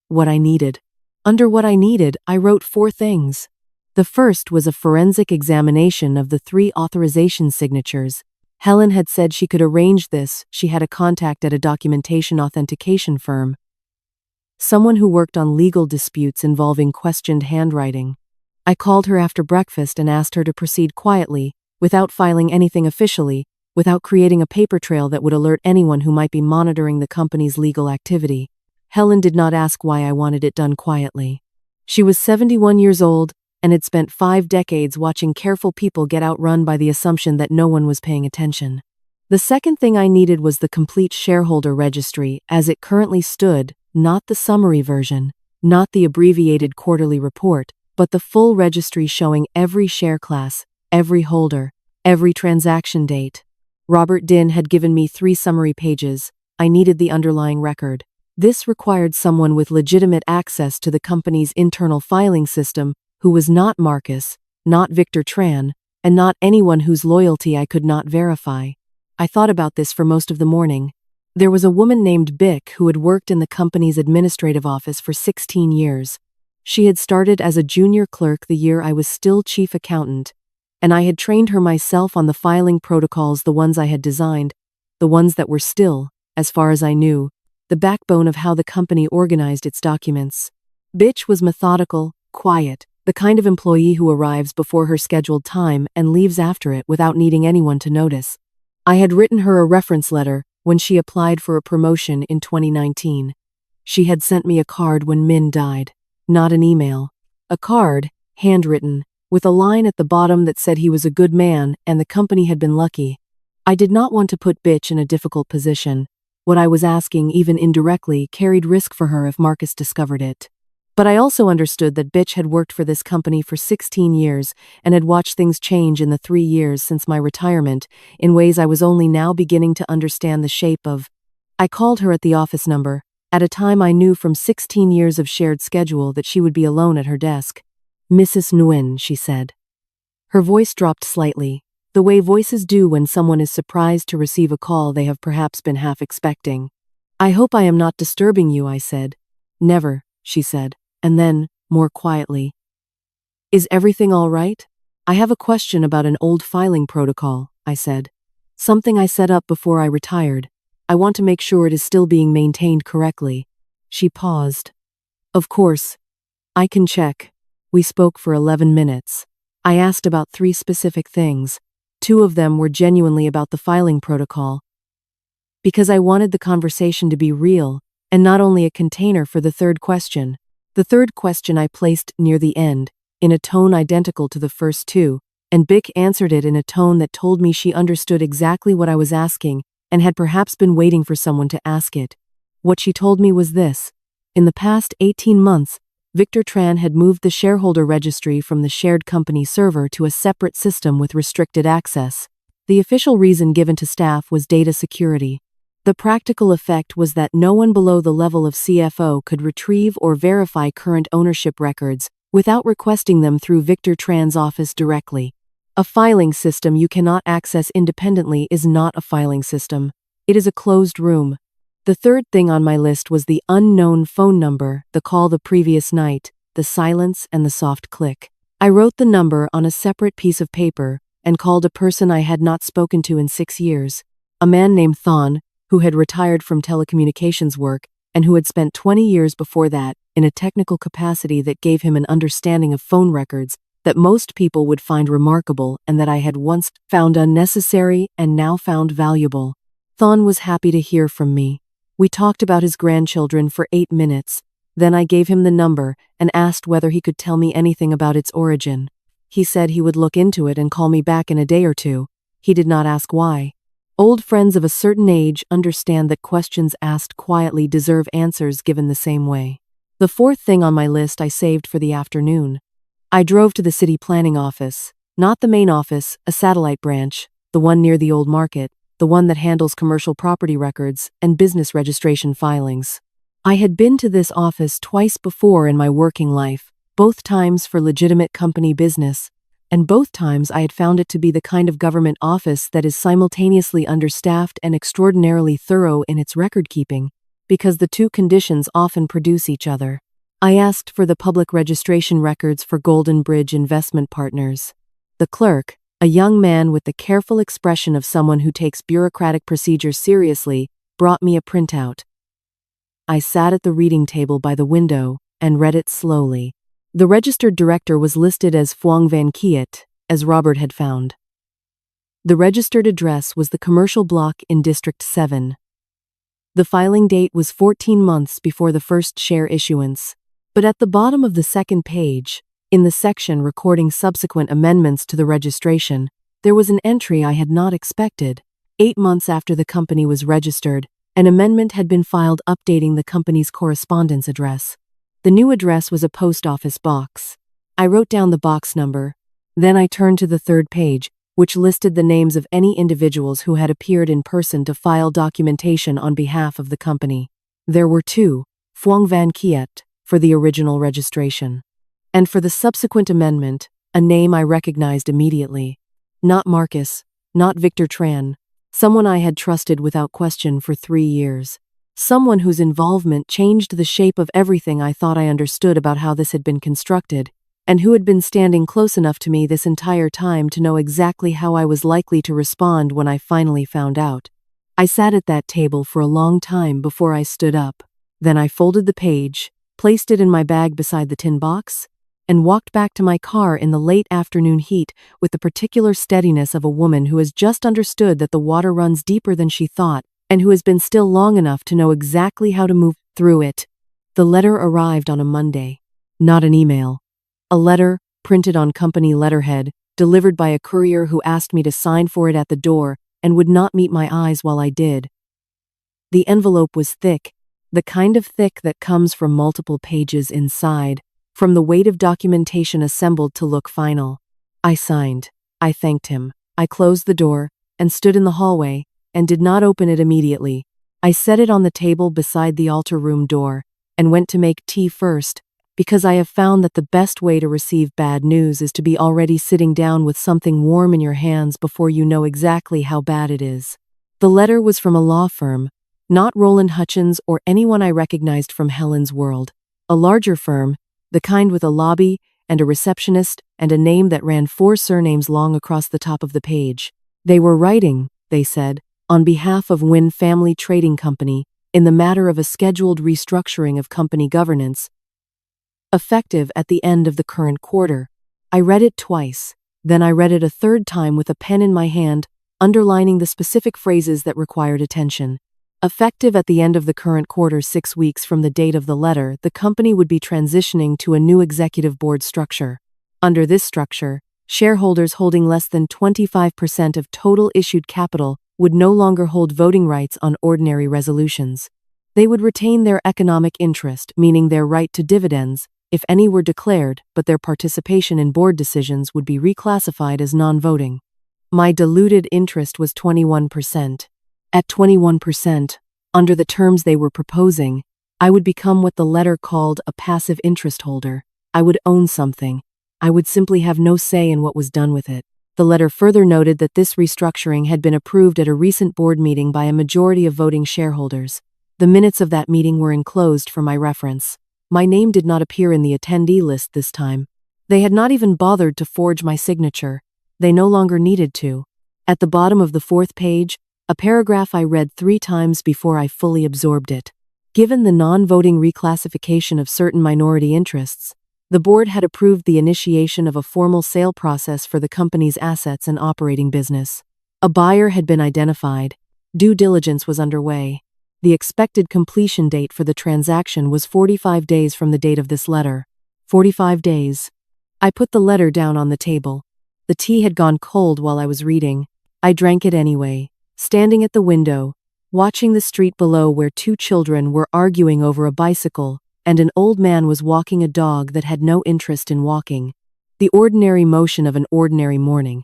Speaker 1: What I needed. Under what I needed, I wrote 4 things. The first was a forensic examination of the 3 authorization signatures. Helen had said she could arrange this. She had a contact at a documentation authentication firm. Someone who worked on legal disputes involving questioned handwriting. I called her after breakfast and asked her to proceed quietly, without filing anything officially, without creating a paper trail that would alert anyone who might be monitoring the company's legal activity. Helen did not ask why I wanted it done quietly. She was 71 years old and had spent 5 decades watching careful people get outrun by the assumption that no one was paying attention. The second thing I needed was the complete shareholder registry as it currently stood, not the summary version, not the abbreviated quarterly report, but the full registry showing every share class, every holder, every transaction date. Robert Din had given me 3 summary pages. I needed the underlying record. This required someone with legitimate access to the company's internal filing system who was not Marcus, not Victor Tran, and not anyone whose loyalty I could not verify. I thought about this for most of the morning. There was a woman named Bick who had worked in the company's administrative office for 16 years. She had started as a junior clerk the year I was still chief accountant, and I had trained her myself on the filing protocols, the ones I had designed, the ones that were still, as far as I knew, the backbone of how the company organized its documents. Bitch was methodical, quiet, the kind of employee who arrives before her scheduled time and leaves after it without needing anyone to notice. I had written her a reference letter when she applied for a promotion in 2019. She had sent me a card when Min died, not an email. A card, handwritten, with a line at the bottom that said he was a good man and the company had been lucky. I did not want to put Bitch in a difficult position. What I was asking, even indirectly, carried risk for her if Marcus discovered it. But I also understood that Bitch had worked for this company for 16 years and had watched things change in the 3 years since my retirement in ways I was only now beginning to understand the shape of. I called her at the office number, at a time I knew from 16 years of shared schedule that she would be alone at her desk. "Mrs. Nguyen," she said. Her voice dropped slightly, the way voices do when someone is surprised to receive a call they have perhaps been half expecting. "I hope I am not disturbing you," I said. "Never," she said. And then, more quietly, "Is everything all right? I have a question about an old filing protocol," I said. "Something I set up before I retired. I want to make sure it is still being maintained correctly." She paused. "Of course. I can check." We spoke for 11 minutes. I asked about 3 specific things. 2 of them were genuinely about the filing protocol, because I wanted the conversation to be real, and not only a container for the third question. The third question I placed near the end, in a tone identical to the first 2, and Bick answered it in a tone that told me she understood exactly what I was asking and had perhaps been waiting for someone to ask it. What she told me was this: in the past 18 months, Victor Tran had moved the shareholder registry from the shared company server to a separate system with restricted access. The official reason given to staff was data security. The practical effect was that no one below the level of CFO could retrieve or verify current ownership records without requesting them through Victor Tran's office directly. A filing system you cannot access independently is not a filing system. It is a closed room. The third thing on my list was the unknown phone number, the call the previous night, the silence and the soft click. I wrote the number on a separate piece of paper and called a person I had not spoken to in 6 years, a man named Thon, who had retired from telecommunications work and who had spent 20 years before that in a technical capacity that gave him an understanding of phone records that most people would find remarkable and that I had once found unnecessary and now found valuable. Thon was happy to hear from me. We talked about his grandchildren for 8 minutes. Then I gave him the number and asked whether he could tell me anything about its origin. He said he would look into it and call me back in a day or 2. He did not ask why. Old friends of a certain age understand that questions asked quietly deserve answers given the same way. The fourth thing on my list I saved for the afternoon. I drove to the city planning office, not the main office, a satellite branch, the one near the old market, the one that handles commercial property records and business registration filings. I had been to this office twice before in my working life, both times for legitimate company business, and both times I had found it to be the kind of government office that is simultaneously understaffed and extraordinarily thorough in its record-keeping, because the 2 conditions often produce each other. I asked for the public registration records for Golden Bridge Investment Partners. The clerk, a young man with the careful expression of someone who takes bureaucratic procedures seriously, brought me a printout. I sat at the reading table by the window and read it slowly. The registered director was listed as Phuong Van Kiet, as Robert had found. The registered address was the commercial block in District 7. The filing date was 14 months before the first share issuance. But at the bottom of the second page, in the section recording subsequent amendments to the registration, there was an entry I had not expected. 8 months after the company was registered, an amendment had been filed updating the company's correspondence address. The new address was a post office box. I wrote down the box number. Then I turned to the third page, which listed the names of any individuals who had appeared in person to file documentation on behalf of the company. There were 2, Phuong Van Kiet, for the original registration, and for the subsequent amendment, a name I recognized immediately. Not Marcus, not Victor Tran, Someone I had trusted without question for 3 years. Someone whose involvement changed the shape of everything I thought I understood about how this had been constructed, and who had been standing close enough to me this entire time to know exactly how I was likely to respond when I finally found out. I sat at that table for a long time before I stood up. Then I folded the page, placed it in my bag beside the tin box, and walked back to my car in the late afternoon heat with the particular steadiness of a woman who has just understood that the water runs deeper than she thought and who has been still long enough to know exactly how to move through it. The letter arrived on a Monday. Not an email. A letter, printed on company letterhead, delivered by a courier who asked me to sign for it at the door and would not meet my eyes while I did. The envelope was thick, the kind of thick that comes from multiple pages inside, from the weight of documentation assembled to look final. I signed. I thanked him. I closed the door and stood in the hallway and did not open it immediately. I set it on the table beside the altar room door and went to make tea first, because I have found that the best way to receive bad news is to be already sitting down with something warm in your hands before you know exactly how bad it is. The letter was from a law firm, not Roland Hutchins or anyone I recognized from Helen's World. A larger firm, the kind with a lobby and a receptionist and a name that ran 4 surnames long across the top of the page. They were writing, they said, on behalf of Nguyen Family Trading Company in the matter of a scheduled restructuring of company governance, effective at the end of the current quarter. I read it twice. Then I read it a third time with a pen in my hand, underlining the specific phrases that required attention. Effective at the end of the current quarter, 6 weeks from the date of the letter, the company would be transitioning to a new executive board structure. Under this structure, shareholders holding less than 25% of total issued capital would no longer hold voting rights on ordinary resolutions. They would retain their economic interest, meaning their right to dividends, if any were declared, but their participation in board decisions would be reclassified as non-voting. My diluted interest was 21%. At 21%, under the terms they were proposing, I would become what the letter called a passive interest holder. I would own something. I would simply have no say in what was done with it. The letter further noted that this restructuring had been approved at a recent board meeting by a majority of voting shareholders. The minutes of that meeting were enclosed for my reference. My name did not appear in the attendee list this time. They had not even bothered to forge my signature. They no longer needed to. At the bottom of the 4th page, a paragraph I read 3 times before I fully absorbed it. Given the non-voting reclassification of certain minority interests, the board had approved the initiation of a formal sale process for the company's assets and operating business. A buyer had been identified. Due diligence was underway. The expected completion date for the transaction was 45 days from the date of this letter. 45 days. I put the letter down on the table. The tea had gone cold while I was reading. I drank it anyway, standing at the window, watching the street below where 2 children were arguing over a bicycle and an old man was walking a dog that had no interest in walking. The ordinary motion of an ordinary morning.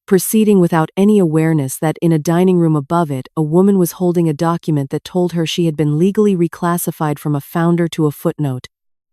Speaker 1: Proceeding without any awareness that in a dining room above it, a woman was holding a document that told her she had been legally reclassified from a founder to a footnote.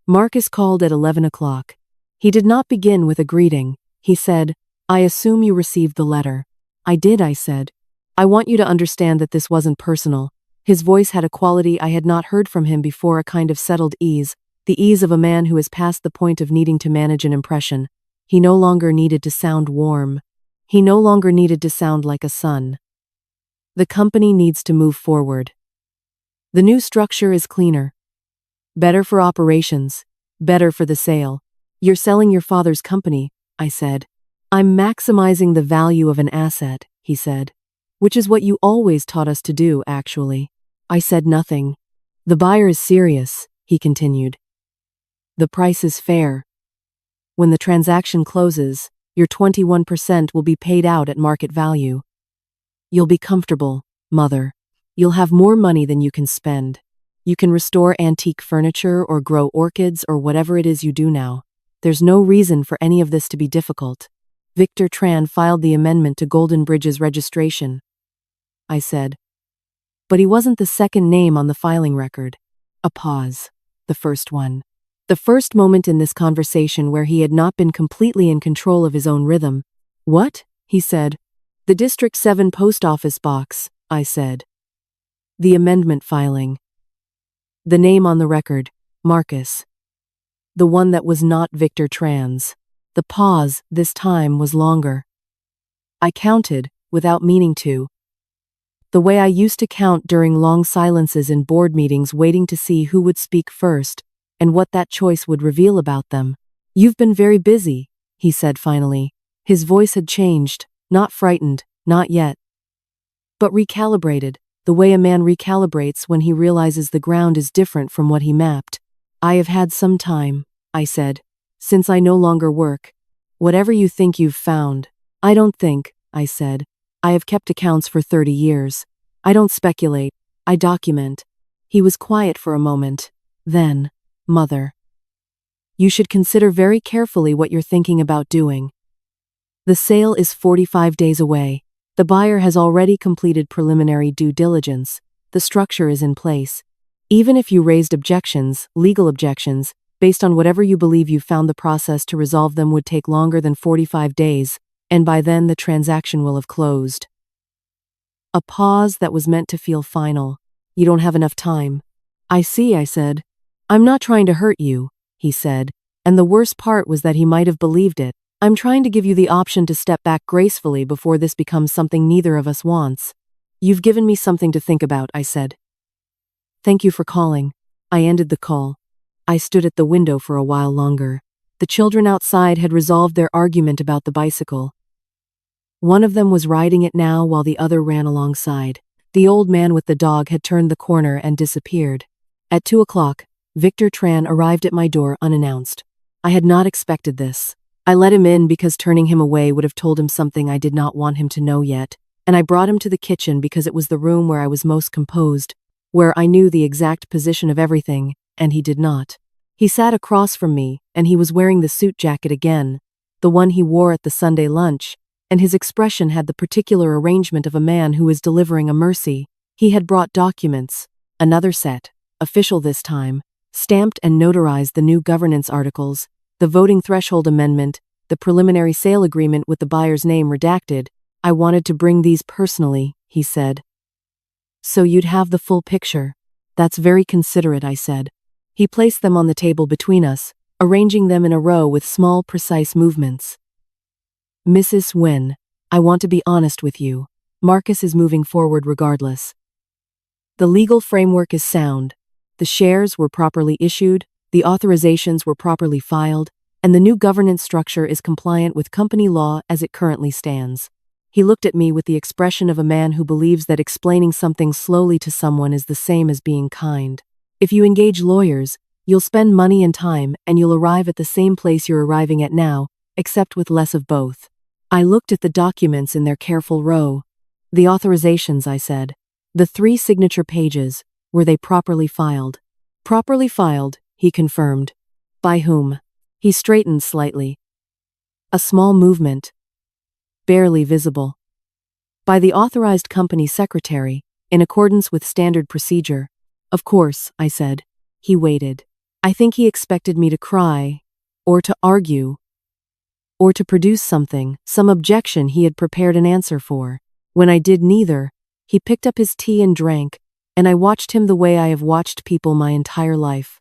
Speaker 1: Marcus called at 11 o'clock. He did not begin with a greeting. He said, "I assume you received the letter." "I did," I said. "I want you to understand that this wasn't personal." His voice had a quality I had not heard from him before, a kind of settled ease, the ease of a man who has passed the point of needing to manage an impression. He no longer needed to sound warm. He no longer needed to sound like a son. The company needs to move forward. The new structure is cleaner. Better for operations. Better for the sale. "You're selling your father's company," I said. "I'm maximizing the value of an asset," he said. "Which is what you always taught us to do, actually." I said nothing. "The buyer is serious," he continued. "The price is fair. When the transaction closes, your 21% will be paid out at market value. You'll be comfortable, Mother. You'll have more money than you can spend. You can restore antique furniture or grow orchids or whatever it is you do now. There's no reason for any of this to be difficult." Victor Tran filed the amendment to Golden Bridge's registration, I said. But he wasn't the second name on the filing record. A pause. The first one. The first moment in this conversation where he had not been completely in control of his own rhythm. "What?" he said. The District 7 post office box, I said. The amendment filing. The name on the record, Marcus. The one that was not Victor Tran's. The pause, this time, was longer. I counted, without meaning to. The way I used to count during long silences in board meetings, waiting to see who would speak first, and what that choice would reveal about them. You've been very busy, he said finally. His voice had changed, not frightened, not yet. But recalibrated, the way a man recalibrates when he realizes the ground is different from what he mapped. I have had some time, I said, since I no longer work. Whatever you think you've found. I don't think, I said. I have kept accounts for 30 years. I don't speculate, I document. He was quiet for a moment. Then, Mother. You should consider very carefully what you're thinking about doing. The sale is 45 days away. The buyer has already completed preliminary due diligence. The structure is in place. Even if you raised objections, legal objections, based on whatever you believe you found, the process to resolve them would take longer than 45 days, and by then the transaction will have closed. A pause that was meant to feel final. You don't have enough time. I see, I said. I'm not trying to hurt you, he said, and the worst part was that he might have believed it. I'm trying to give you the option to step back gracefully before this becomes something neither of us wants. You've given me something to think about, I said. Thank you for calling. I ended the call. I stood at the window for a while longer. The children outside had resolved their argument about the bicycle. One of them was riding it now while the other ran alongside. The old man with the dog had turned the corner and disappeared. At 2 o'clock, Victor Tran arrived at my door unannounced. I had not expected this. I let him in because turning him away would have told him something I did not want him to know yet, and I brought him to the kitchen because it was the room where I was most composed, where I knew the exact position of everything, and he did not. He sat across from me, and he was wearing the suit jacket again, the one he wore at the Sunday lunch, and his expression had the particular arrangement of a man who is delivering a mercy. He had brought documents, another set, official this time, stamped and notarized the new governance articles, the voting threshold amendment, the preliminary sale agreement with the buyer's name redacted. I wanted to bring these personally, he said. So you'd have the full picture. That's very considerate, I said. He placed them on the table between us, arranging them in a row with small, precise movements. Mrs. Nguyen, I want to be honest with you. Marcus is moving forward regardless. The legal framework is sound. The shares were properly issued, the authorizations were properly filed, and the new governance structure is compliant with company law as it currently stands. He looked at me with the expression of a man who believes that explaining something slowly to someone is the same as being kind. If you engage lawyers, you'll spend money and time, and you'll arrive at the same place you're arriving at now, except with less of both. I looked at the documents in their careful row. The authorizations, I said. The 3 signature pages, were they properly filed? Properly filed, he confirmed. By whom? He straightened slightly. A small movement. Barely visible. By the authorized company secretary, in accordance with standard procedure. Of course, I said. He waited. I think he expected me to cry, or to argue, or to produce something, some objection he had prepared an answer for. When I did neither, he picked up his tea and drank, and I watched him the way I have watched people my entire life.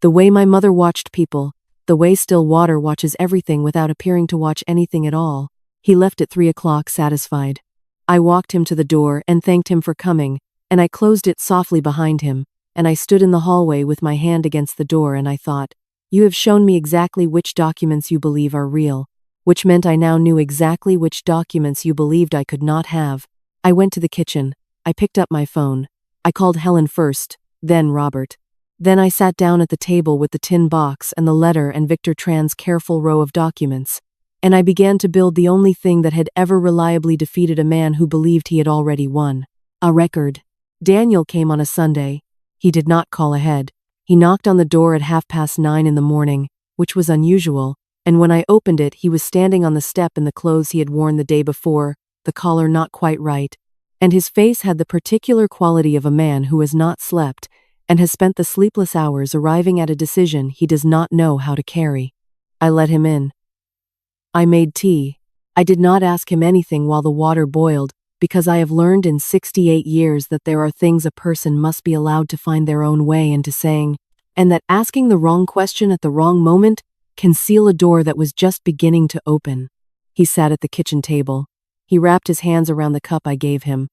Speaker 1: The way my mother watched people, the way still water watches everything without appearing to watch anything at all. He left at 3 o'clock satisfied. I walked him to the door and thanked him for coming, and I closed it softly behind him, and I stood in the hallway with my hand against the door, and I thought, you have shown me exactly which documents you believe are real, which meant I now knew exactly which documents you believed I could not have. I went to the kitchen. I picked up my phone. I called Helen first, then Robert. Then I sat down at the table with the tin box and the letter and Victor Tran's careful row of documents, and I began to build the only thing that had ever reliably defeated a man who believed he had already won. A record. Daniel came on a Sunday. He did not call ahead. He knocked on the door at 9:30 in the morning, which was unusual, and when I opened it he was standing on the step in the clothes he had worn the day before, the collar not quite right, and his face had the particular quality of a man who has not slept, and has spent the sleepless hours arriving at a decision he does not know how to carry. I let him in. I made tea. I did not ask him anything while the water boiled, because I have learned in 68 years that there are things a person must be allowed to find their own way into saying, and that asking the wrong question at the wrong moment can seal a door that was just beginning to open. He sat at the kitchen table. He wrapped his hands around the cup I gave him.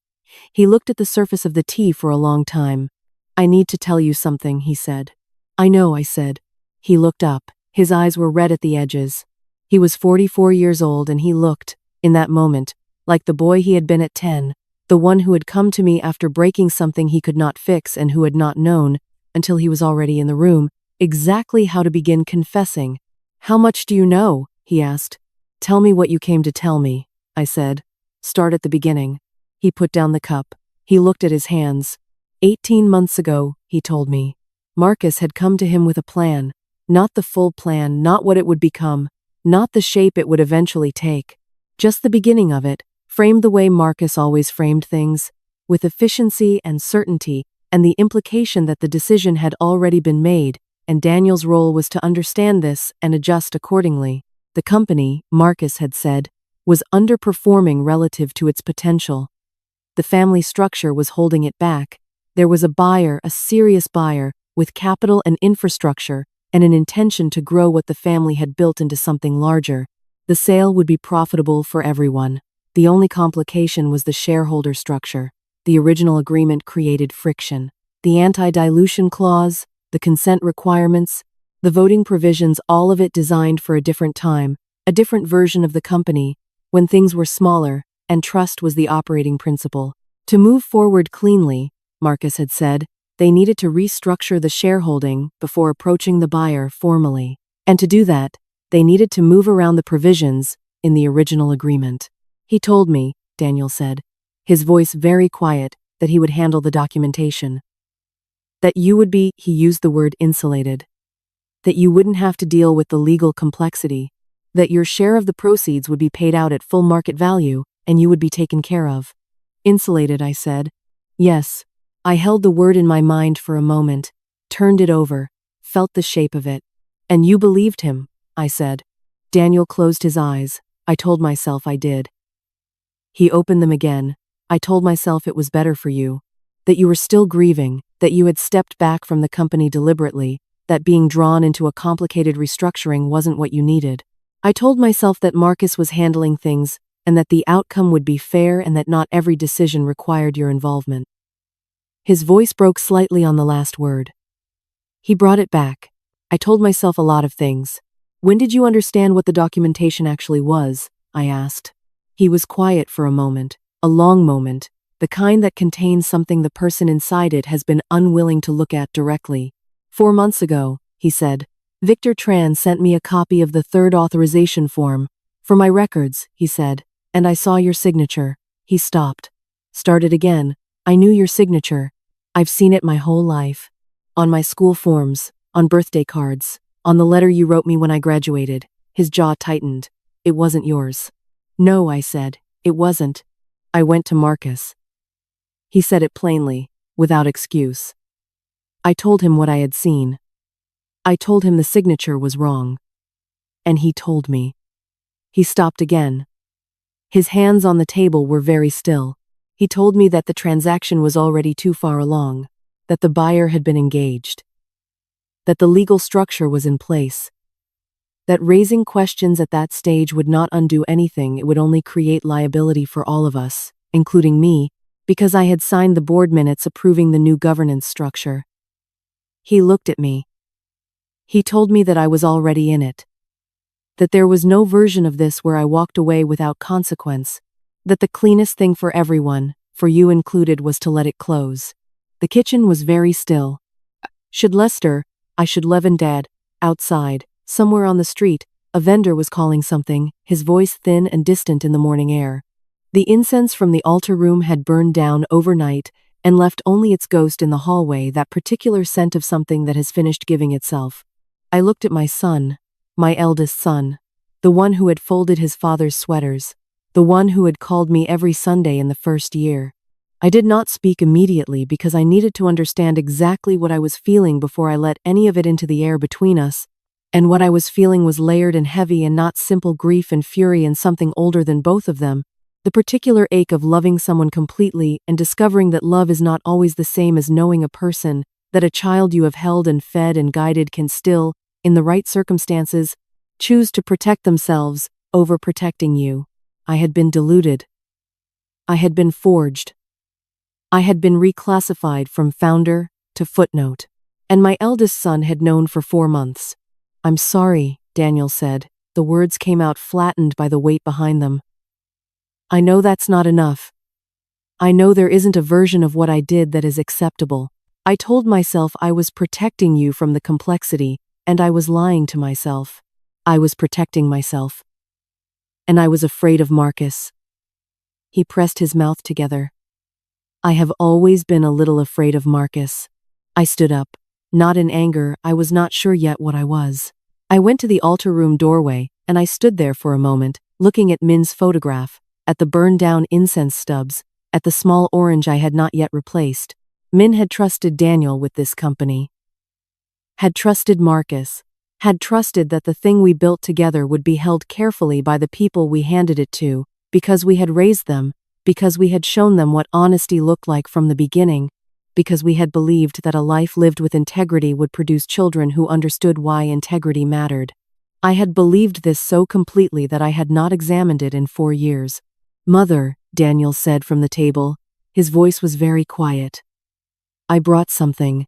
Speaker 1: He looked at the surface of the tea for a long time. "I need to tell you something," he said. "I know," I said. He looked up. His eyes were red at the edges. He was 44 years old, and he looked, in that moment, like the boy he had been at 10, the one who had come to me after breaking something he could not fix and who had not known, until he was already in the room, exactly how to begin confessing. "How much do you know?" he asked. "Tell me what you came to tell me," I said. "Start at the beginning." He put down the cup. He looked at his hands. 18 months ago, he told me, Marcus had come to him with a plan. Not the full plan, not what it would become, not the shape it would eventually take. Just the beginning of it, framed the way Marcus always framed things, with efficiency and certainty, and the implication that the decision had already been made, and Daniel's role was to understand this and adjust accordingly. The company, Marcus had said, was underperforming relative to its potential. The family structure was holding it back. There was a buyer, a serious buyer, with capital and infrastructure, and an intention to grow what the family had built into something larger. The sale would be profitable for everyone. The only complication was the shareholder structure. The original agreement created friction. The anti-dilution clause, the consent requirements, the voting provisions, all of it designed for a different time, a different version of the company, when things were smaller, and trust was the operating principle. To move forward cleanly, Marcus had said, they needed to restructure the shareholding before approaching the buyer formally. And to do that, they needed to move around the provisions in the original agreement. He told me, Daniel said, his voice very quiet, that he would handle the documentation. That you would be, he used the word insulated. That you wouldn't have to deal with the legal complexity. That your share of the proceeds would be paid out at full market value, and you would be taken care of. Insulated, I said. Yes. I held the word in my mind for a moment, turned it over, felt the shape of it. And you believed him, I said. Daniel closed his eyes. I told myself I did. He opened them again. I told myself it was better for you. That you were still grieving, that you had stepped back from the company deliberately, that being drawn into a complicated restructuring wasn't what you needed. I told myself that Marcus was handling things, and that the outcome would be fair and that not every decision required your involvement. His voice broke slightly on the last word. He brought it back. I told myself a lot of things. When did you understand what the documentation actually was? I asked. He was quiet for a moment, a long moment, the kind that contains something the person inside it has been unwilling to look at directly. 4 months ago, he said, Victor Tran sent me a copy of the third authorization form. For my records, he said, and I saw your signature. He stopped. Started again. I knew your signature. I've seen it my whole life. On my school forms, on birthday cards, on the letter you wrote me when I graduated. His jaw tightened. It wasn't yours. No, I said, it wasn't. I went to Marcus. He said it plainly, without excuse. I told him what I had seen. I told him the signature was wrong. And he told me. He stopped again. His hands on the table were very still. He told me that the transaction was already too far along, that the buyer had been engaged, that the legal structure was in place, that raising questions at that stage would not undo anything, it would only create liability for all of us, including me, because I had signed the board minutes approving the new governance structure. He looked at me. He told me that I was already in it, that there was no version of this where I walked away without consequence, that the cleanest thing for everyone, for you included, was to let it close. The kitchen was very still. Should Lester, I should Levin Dad, outside, somewhere on the street, a vendor was calling something, his voice thin and distant in the morning air. The incense from the altar room had burned down overnight and left only its ghost in the hallway, that particular scent of something that has finished giving itself. I looked at my son, my eldest son, the one who had folded his father's sweaters, the one who had called me every Sunday in the first year. I did not speak immediately because I needed to understand exactly what I was feeling before I let any of it into the air between us, And what I was feeling was layered and heavy and not simple grief and fury and something older than both of them. The particular ache of loving someone completely and discovering that love is not always the same as knowing a person, that a child you have held and fed and guided can still, in the right circumstances, choose to protect themselves over protecting you. I had been deluded. I had been forged. I had been reclassified from founder to footnote. And my eldest son had known for 4 months. "I'm sorry," Daniel said. The words came out flattened by the weight behind them. "I know that's not enough. I know there isn't a version of what I did that is acceptable. I told myself I was protecting you from the complexity, and I was lying to myself. I was protecting myself. And I was afraid of Marcus." He pressed his mouth together. "I have always been a little afraid of Marcus." I stood up. Not in anger, I was not sure yet what I was. I went to the altar room doorway, and I stood there for a moment, looking at Min's photograph, at the burned-down incense stubs, at the small orange I had not yet replaced. Min had trusted Daniel with this company. Had trusted Marcus. Had trusted that the thing we built together would be held carefully by the people we handed it to, because we had raised them, because we had shown them what honesty looked like from the beginning, because we had believed that a life lived with integrity would produce children who understood why integrity mattered. I had believed this so completely that I had not examined it in 4 years. "Mother," Daniel said from the table. His voice was very quiet. "I brought something.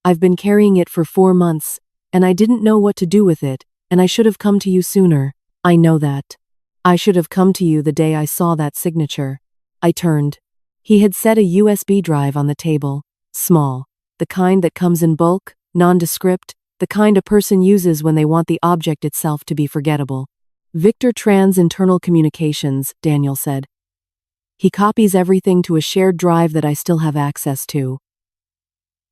Speaker 1: I've been carrying it for 4 months, and I didn't know what to do with it, and I should have come to you sooner. I know that. I should have come to you the day I saw that signature." I turned. He had set a USB drive on the table. Small. The kind that comes in bulk, nondescript, the kind a person uses when they want the object itself to be forgettable. "Victor Tran's internal communications," Daniel said. "He copies everything to a shared drive that I still have access to.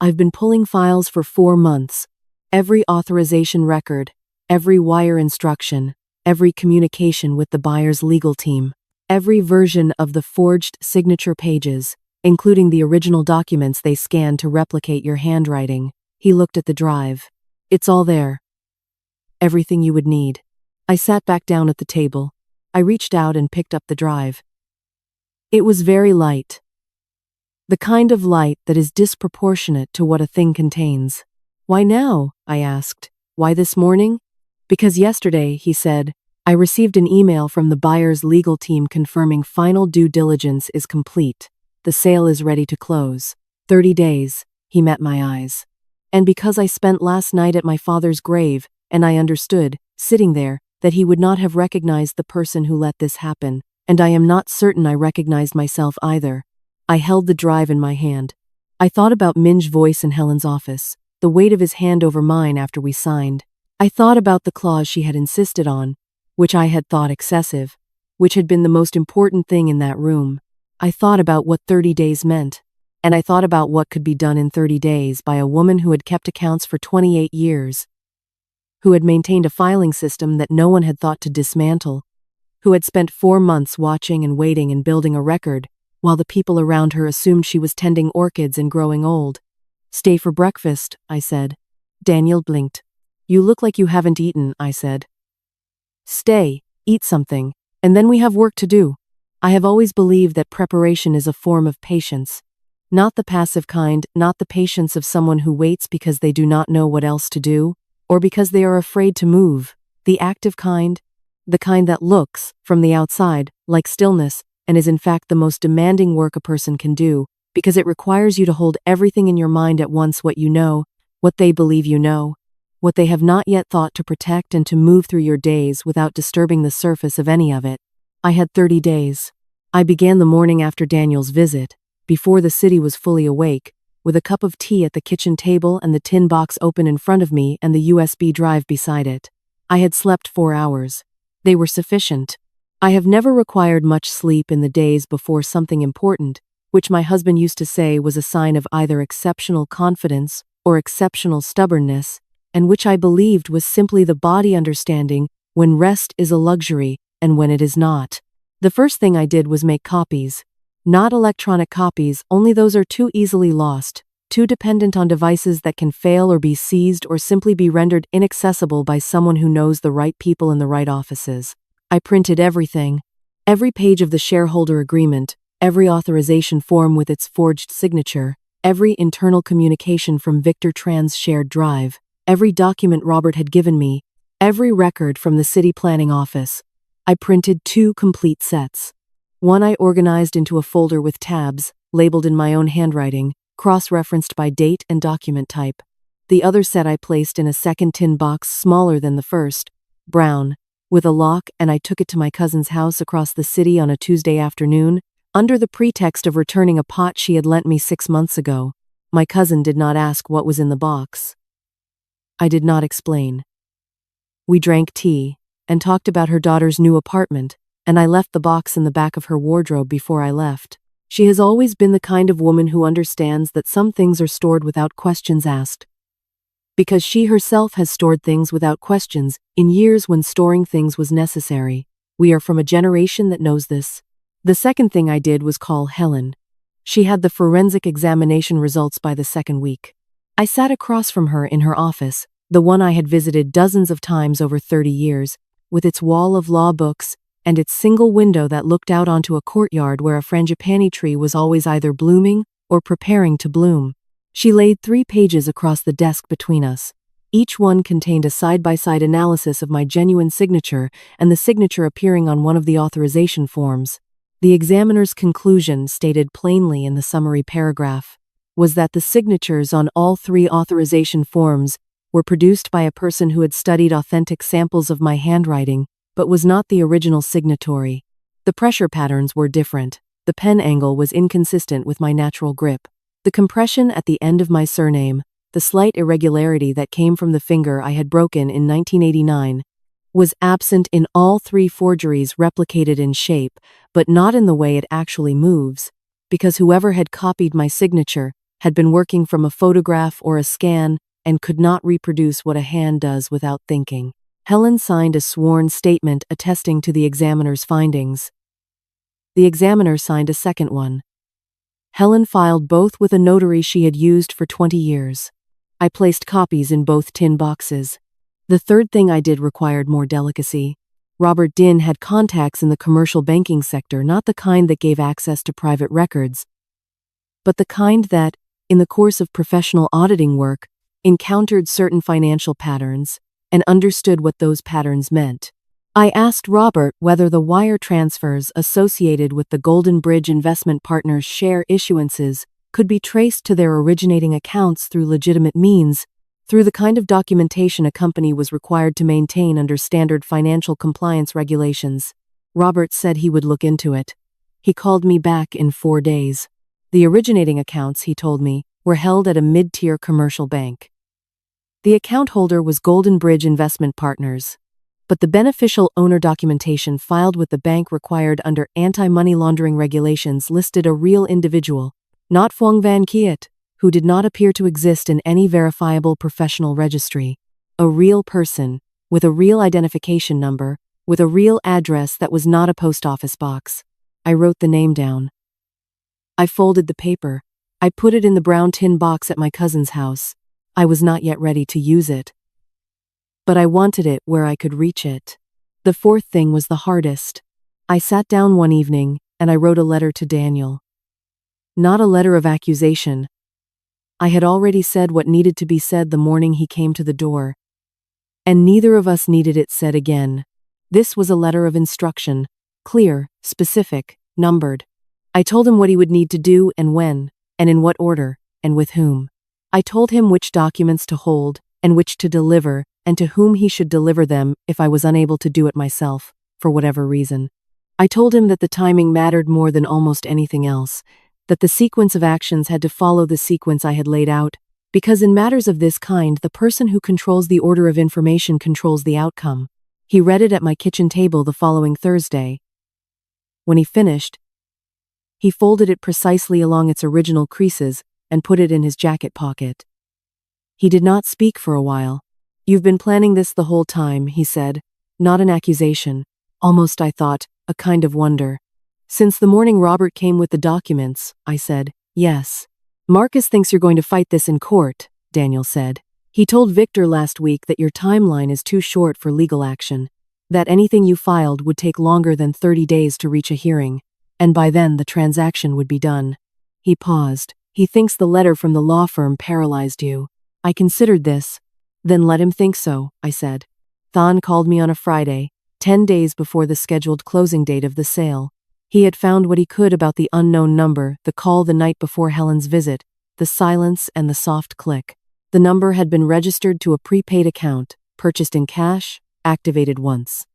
Speaker 1: I've been pulling files for 4 months. Every authorization record, every wire instruction, every communication with the buyer's legal team. Every version of the forged signature pages, including the original documents they scanned to replicate your handwriting." He looked at the drive. "It's all there. Everything you would need." I sat back down at the table. I reached out and picked up the drive. It was very light. The kind of light that is disproportionate to what a thing contains. "Why now?" I asked. "Why this morning?" "Because yesterday," he said, "I received an email from the buyer's legal team confirming final due diligence is complete. The sale is ready to close. 30 days, he met my eyes. And because I spent last night at my father's grave, and I understood, sitting there, that he would not have recognized the person who let this happen, and I am not certain I recognized myself either." I held the drive in my hand. I thought about Min's voice in Helen's office, the weight of his hand over mine after we signed. I thought about the clause she had insisted on, which I had thought excessive, which had been the most important thing in that room. I thought about what 30 days meant, and I thought about what could be done in 30 days by a woman who had kept accounts for 28 years, who had maintained a filing system that no one had thought to dismantle, who had spent 4 months watching and waiting and building a record, while the people around her assumed she was tending orchids and growing old. "Stay for breakfast," I said. Daniel blinked. "You look like you haven't eaten," I said. "Stay, eat something, and then we have work to do." I have always believed that preparation is a form of patience. Not the passive kind, not the patience of someone who waits because they do not know what else to do, or because they are afraid to move. The active kind, the kind that looks, from the outside, like stillness, and is in fact the most demanding work a person can do, because it requires you to hold everything in your mind at once: what you know, what they believe you know, what they have not yet thought to protect, and to move through your days without disturbing the surface of any of it. I had 30 days. I began the morning after Daniel's visit, before the city was fully awake, with a cup of tea at the kitchen table and the tin box open in front of me and the USB drive beside it. I had slept 4 hours. They were sufficient. I have never required much sleep in the days before something important, which my husband used to say was a sign of either exceptional confidence or exceptional stubbornness, and which I believed was simply the body understanding when rest is a luxury and when it is not. The first thing I did was make copies. Not electronic copies, only those are too easily lost. too dependent on devices that can fail or be seized or simply be rendered inaccessible by someone who knows the right people in the right offices. I printed everything. Every page of the shareholder agreement, every authorization form with its forged signature, every internal communication from Victor Tran's shared drive, every document Robert had given me, every record from the city planning office. I printed 2 complete sets. One I organized into a folder with tabs, labeled in my own handwriting, cross-referenced by date and document type. The other set I placed in a second tin box smaller than the first, brown, with a lock, and I took it to my cousin's house across the city on a Tuesday afternoon, under the pretext of returning a pot she had lent me 6 months ago. My cousin did not ask what was in the box. I did not explain. We drank tea and talked about her daughter's new apartment, and I left the box in the back of her wardrobe before I left. She has always been the kind of woman who understands that some things are stored without questions asked. Because she herself has stored things without questions in years when storing things was necessary. We are from a generation that knows this. The second thing I did was call Helen. She had the forensic examination results by the second week. I sat across from her in her office, the one I had visited dozens of times over 30 years, with its wall of law books and its single window that looked out onto a courtyard where a frangipani tree was always either blooming or preparing to bloom. She laid 3 pages across the desk between us. Each one contained a side-by-side analysis of my genuine signature and the signature appearing on one of the authorization forms. The examiner's conclusion, stated plainly in the summary paragraph, was that the signatures on all 3 authorization forms were produced by a person who had studied authentic samples of my handwriting, but was not the original signatory. The pressure patterns were different. The pen angle was inconsistent with my natural grip. The compression at the end of my surname, the slight irregularity that came from the finger I had broken in 1989, was absent in all 3 forgeries replicated in shape, but not in the way it actually moves, because whoever had copied my signature had been working from a photograph or a scan and could not reproduce what a hand does without thinking. Helen signed a sworn statement attesting to the examiner's findings. The examiner signed a second one. Helen filed both with a notary she had used for 20 years. I placed copies in both tin boxes. The third thing I did required more delicacy. Robert Dinh had contacts in the commercial banking sector, not the kind that gave access to private records, but the kind that, in the course of professional auditing work, encountered certain financial patterns and understood what those patterns meant. I asked Robert whether the wire transfers associated with the Golden Bridge Investment Partners share issuances could be traced to their originating accounts through legitimate means, through the kind of documentation a company was required to maintain under standard financial compliance regulations. Robert said he would look into it. He called me back in 4 days. The originating accounts, he told me, were held at a mid-tier commercial bank. The account holder was Golden Bridge Investment Partners, but the beneficial owner documentation filed with the bank required under anti-money laundering regulations listed a real individual, not Phuong Van Kiet, who did not appear to exist in any verifiable professional registry. A real person, with a real identification number, with a real address that was not a post office box. I wrote the name down. I folded the paper. I put it in the brown tin box at my cousin's house. I was not yet ready to use it, but I wanted it where I could reach it. The fourth thing was the hardest. I sat down one evening, and I wrote a letter to Daniel. Not a letter of accusation. I had already said what needed to be said the morning he came to the door, and neither of us needed it said again. This was a letter of instruction, clear, specific, numbered. I told him what he would need to do and when, and in what order, and with whom. I told him which documents to hold, and which to deliver, and to whom he should deliver them if I was unable to do it myself, for whatever reason. I told him that the timing mattered more than almost anything else, that the sequence of actions had to follow the sequence I had laid out, because in matters of this kind, the person who controls the order of information controls the outcome. He read it at my kitchen table the following Thursday. When he finished, he folded it precisely along its original creases and put it in his jacket pocket. He did not speak for a while. "You've been planning this the whole time," he said. Not an accusation. Almost, I thought, a kind of wonder. "Since the morning Robert came with the documents," I said. "Yes." Marcus thinks you're going to fight this in court, Daniel said. He told Victor last week that your timeline is too short for legal action, that anything you filed would take longer than 30 days to reach a hearing, and by then the transaction would be done. He paused. He thinks the letter from the law firm paralyzed you. I considered this. Then let him think so, I said. Than called me on a Friday, 10 days before the scheduled closing date of the sale. He had found what he could about the unknown number, the call the night before Helen's visit, the silence and the soft click. The number had been registered to a prepaid account, purchased in cash, activated once.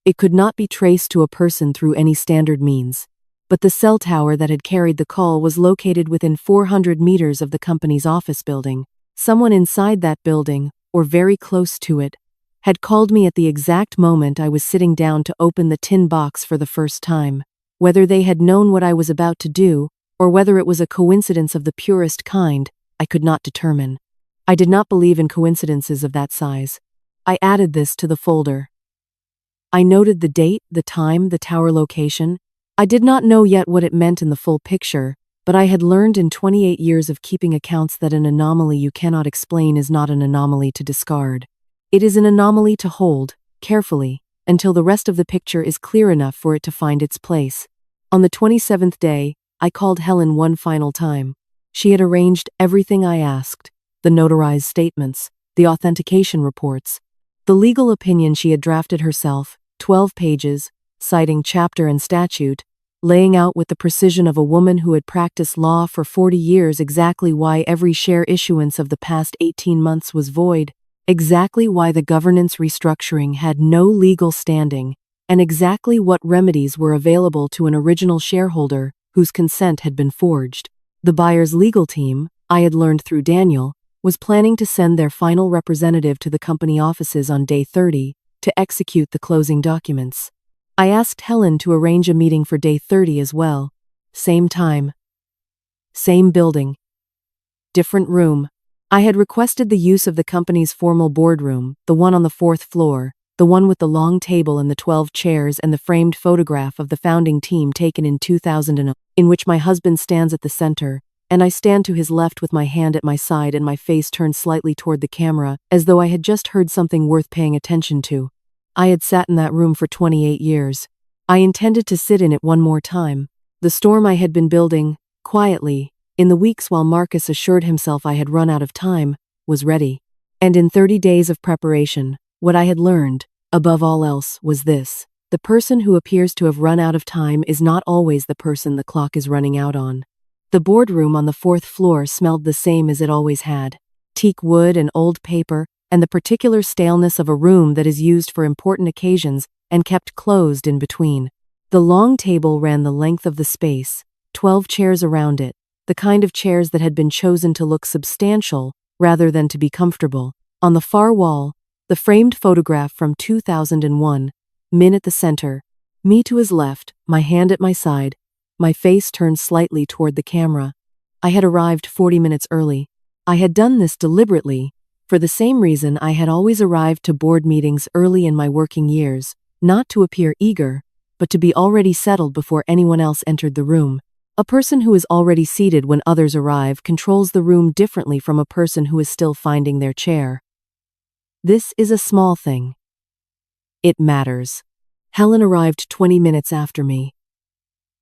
Speaker 1: It could not be traced to a person through any standard means, but the cell tower that had carried the call was located within 400 meters of the company's office building. Someone inside that building, or very close to it, had called me at the exact moment I was sitting down to open the tin box for the first time. Whether they had known what I was about to do, or whether it was a coincidence of the purest kind, I could not determine. I did not believe in coincidences of that size. I added this to the folder. I noted the date, the time, the tower location. I did not know yet what it meant in the full picture, but I had learned in 28 years of keeping accounts that an anomaly you cannot explain is not an anomaly to discard. It is an anomaly to hold, carefully, until the rest of the picture is clear enough for it to find its place. On the 27th day, I called Helen one final time. She had arranged everything I asked, the notarized statements, the authentication reports, the legal opinion she had drafted herself, 12 pages, citing chapter and statute, laying out with the precision of a woman who had practiced law for 40 years exactly why every share issuance of the past 18 months was void, exactly why the governance restructuring had no legal standing, and exactly what remedies were available to an original shareholder whose consent had been forged. The buyer's legal team, I had learned through Daniel, was planning to send their final representative to the company offices on day 30 to execute the closing documents. I asked Helen to arrange a meeting for day 30 as well. Same time. Same building. Different room. I had requested the use of the company's formal boardroom, the one on the 4th floor, the one with the long table and the 12 chairs and the framed photograph of the founding team taken in 2000, in which my husband stands at the center, and I stand to his left with my hand at my side and my face turned slightly toward the camera, as though I had just heard something worth paying attention to. I had sat in that room for 28 years. I intended to sit in it one more time. The storm I had been building, quietly, in the weeks while Marcus assured himself I had run out of time, was ready. And in 30 days of preparation, what I had learned, above all else, was this. The person who appears to have run out of time is not always the person the clock is running out on. The boardroom on the 4th floor smelled the same as it always had. Teak wood and old paper, and the particular staleness of a room that is used for important occasions and kept closed in between. The long table ran the length of the space, 12 chairs around it, the kind of chairs that had been chosen to look substantial rather than to be comfortable. On the far wall, the framed photograph from 2001, Min at the center, me to his left, my hand at my side, my face turned slightly toward the camera. I had arrived 40 minutes early. I had done this deliberately, for the same reason I had always arrived to board meetings early in my working years, not to appear eager, but to be already settled before anyone else entered the room. A person who is already seated when others arrive controls the room differently from a person who is still finding their chair. This is a small thing. It matters. Helen arrived 20 minutes after me.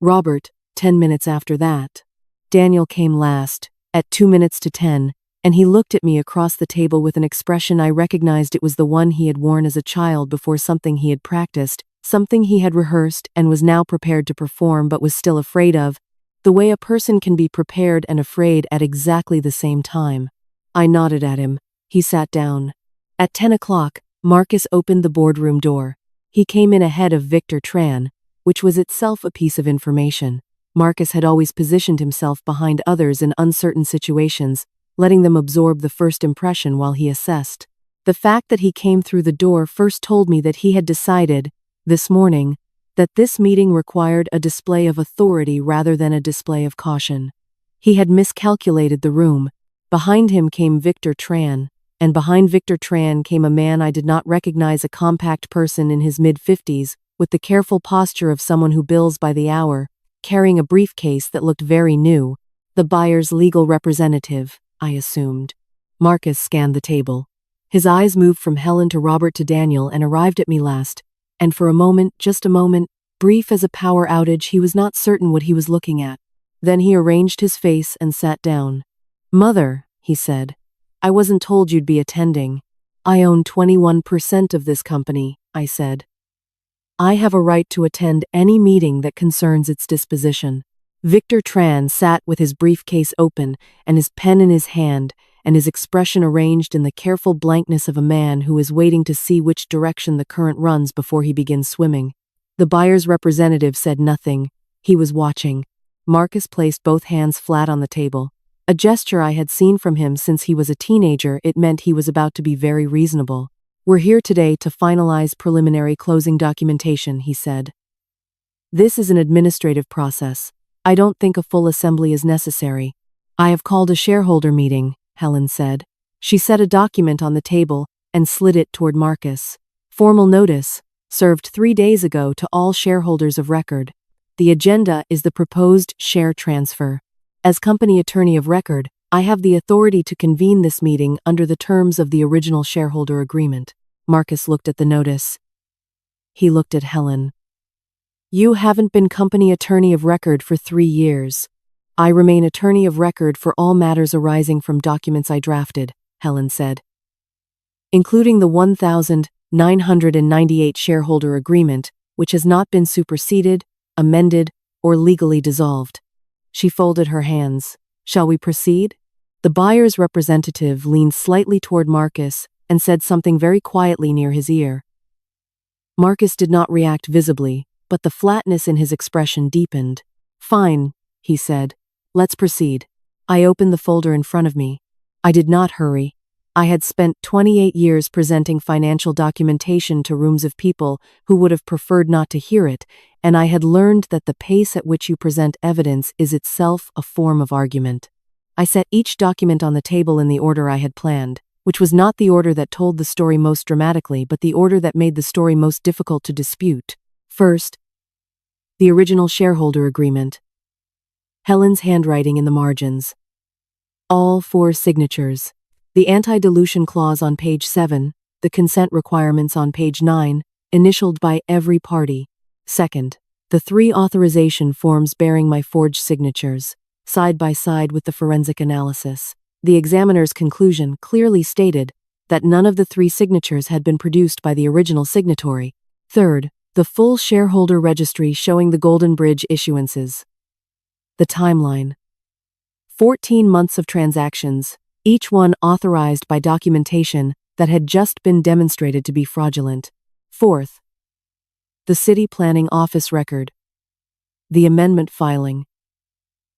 Speaker 1: Robert, 10 minutes after that. Daniel came last, at 2 minutes to 10, and he looked at me across the table with an expression I recognized it was the one he had worn as a child before something he had practiced, something he had rehearsed and was now prepared to perform but was still afraid of, the way a person can be prepared and afraid at exactly the same time. I nodded at him. He sat down. At 10 o'clock, Marcus opened the boardroom door. He came in ahead of Victor Tran, which was itself a piece of information. Marcus had always positioned himself behind others in uncertain situations, letting them absorb the first impression while he assessed. The fact that he came through the door first told me that he had decided, this morning, that this meeting required a display of authority rather than a display of caution. He had miscalculated the room. Behind him came Victor Tran, and behind Victor Tran came a man I did not recognize, a compact person in his mid-50s, with the careful posture of someone who bills by the hour, carrying a briefcase that looked very new. The buyer's legal representative, I assumed. Marcus scanned the table. His eyes moved from Helen to Robert to Daniel and arrived at me last, and for a moment, just a moment, brief as a power outage, he was not certain what he was looking at. Then he arranged his face and sat down. "Mother," he said, "I wasn't told you'd be attending." "I own 21% of this company," I said. "I have a right to attend any meeting that concerns its disposition." Victor Tran sat with his briefcase open and his pen in his hand, and his expression arranged in the careful blankness of a man who is waiting to see which direction the current runs before he begins swimming. The buyer's representative said nothing. He was watching. Marcus placed both hands flat on the table. A gesture I had seen from him since he was a teenager. It meant he was about to be very reasonable. "We're here today to finalize preliminary closing documentation," he said. "This is an administrative process. I don't think a full assembly is necessary." "I have called a shareholder meeting," Helen said. She set a document on the table and slid it toward Marcus. "Formal notice, served 3 days ago to all shareholders of record. The agenda is the proposed share transfer. As company attorney of record, I have the authority to convene this meeting under the terms of the original shareholder agreement." Marcus looked at the notice. He looked at Helen. "You haven't been company attorney of record for 3 years. I remain attorney of record for all matters arising from documents I drafted," Helen said, "including the 1998 shareholder agreement, which has not been superseded, amended, or legally dissolved." She folded her hands. "Shall we proceed?" The buyer's representative leaned slightly toward Marcus and said something very quietly near his ear. Marcus did not react visibly, but the flatness in his expression deepened. "Fine," he said. "Let's proceed." I opened the folder in front of me. I did not hurry. I had spent 28 years presenting financial documentation to rooms of people who would have preferred not to hear it, and I had learned that the pace at which you present evidence is itself a form of argument. I set each document on the table in the order I had planned, which was not the order that told the story most dramatically, but the order that made the story most difficult to dispute. First, the original shareholder agreement. Helen's handwriting in the margins. All 4 signatures. The anti-dilution clause on page 7, the consent requirements on page 9, initialed by every party. Second, the 3 authorization forms bearing my forged signatures, side by side with the forensic analysis. The examiner's conclusion clearly stated that none of the 3 signatures had been produced by the original signatory. Third, the full shareholder registry showing the Golden Bridge issuances. The timeline. 14 months of transactions, each one authorized by documentation that had just been demonstrated to be fraudulent. Fourth, the city planning office record. The amendment filing.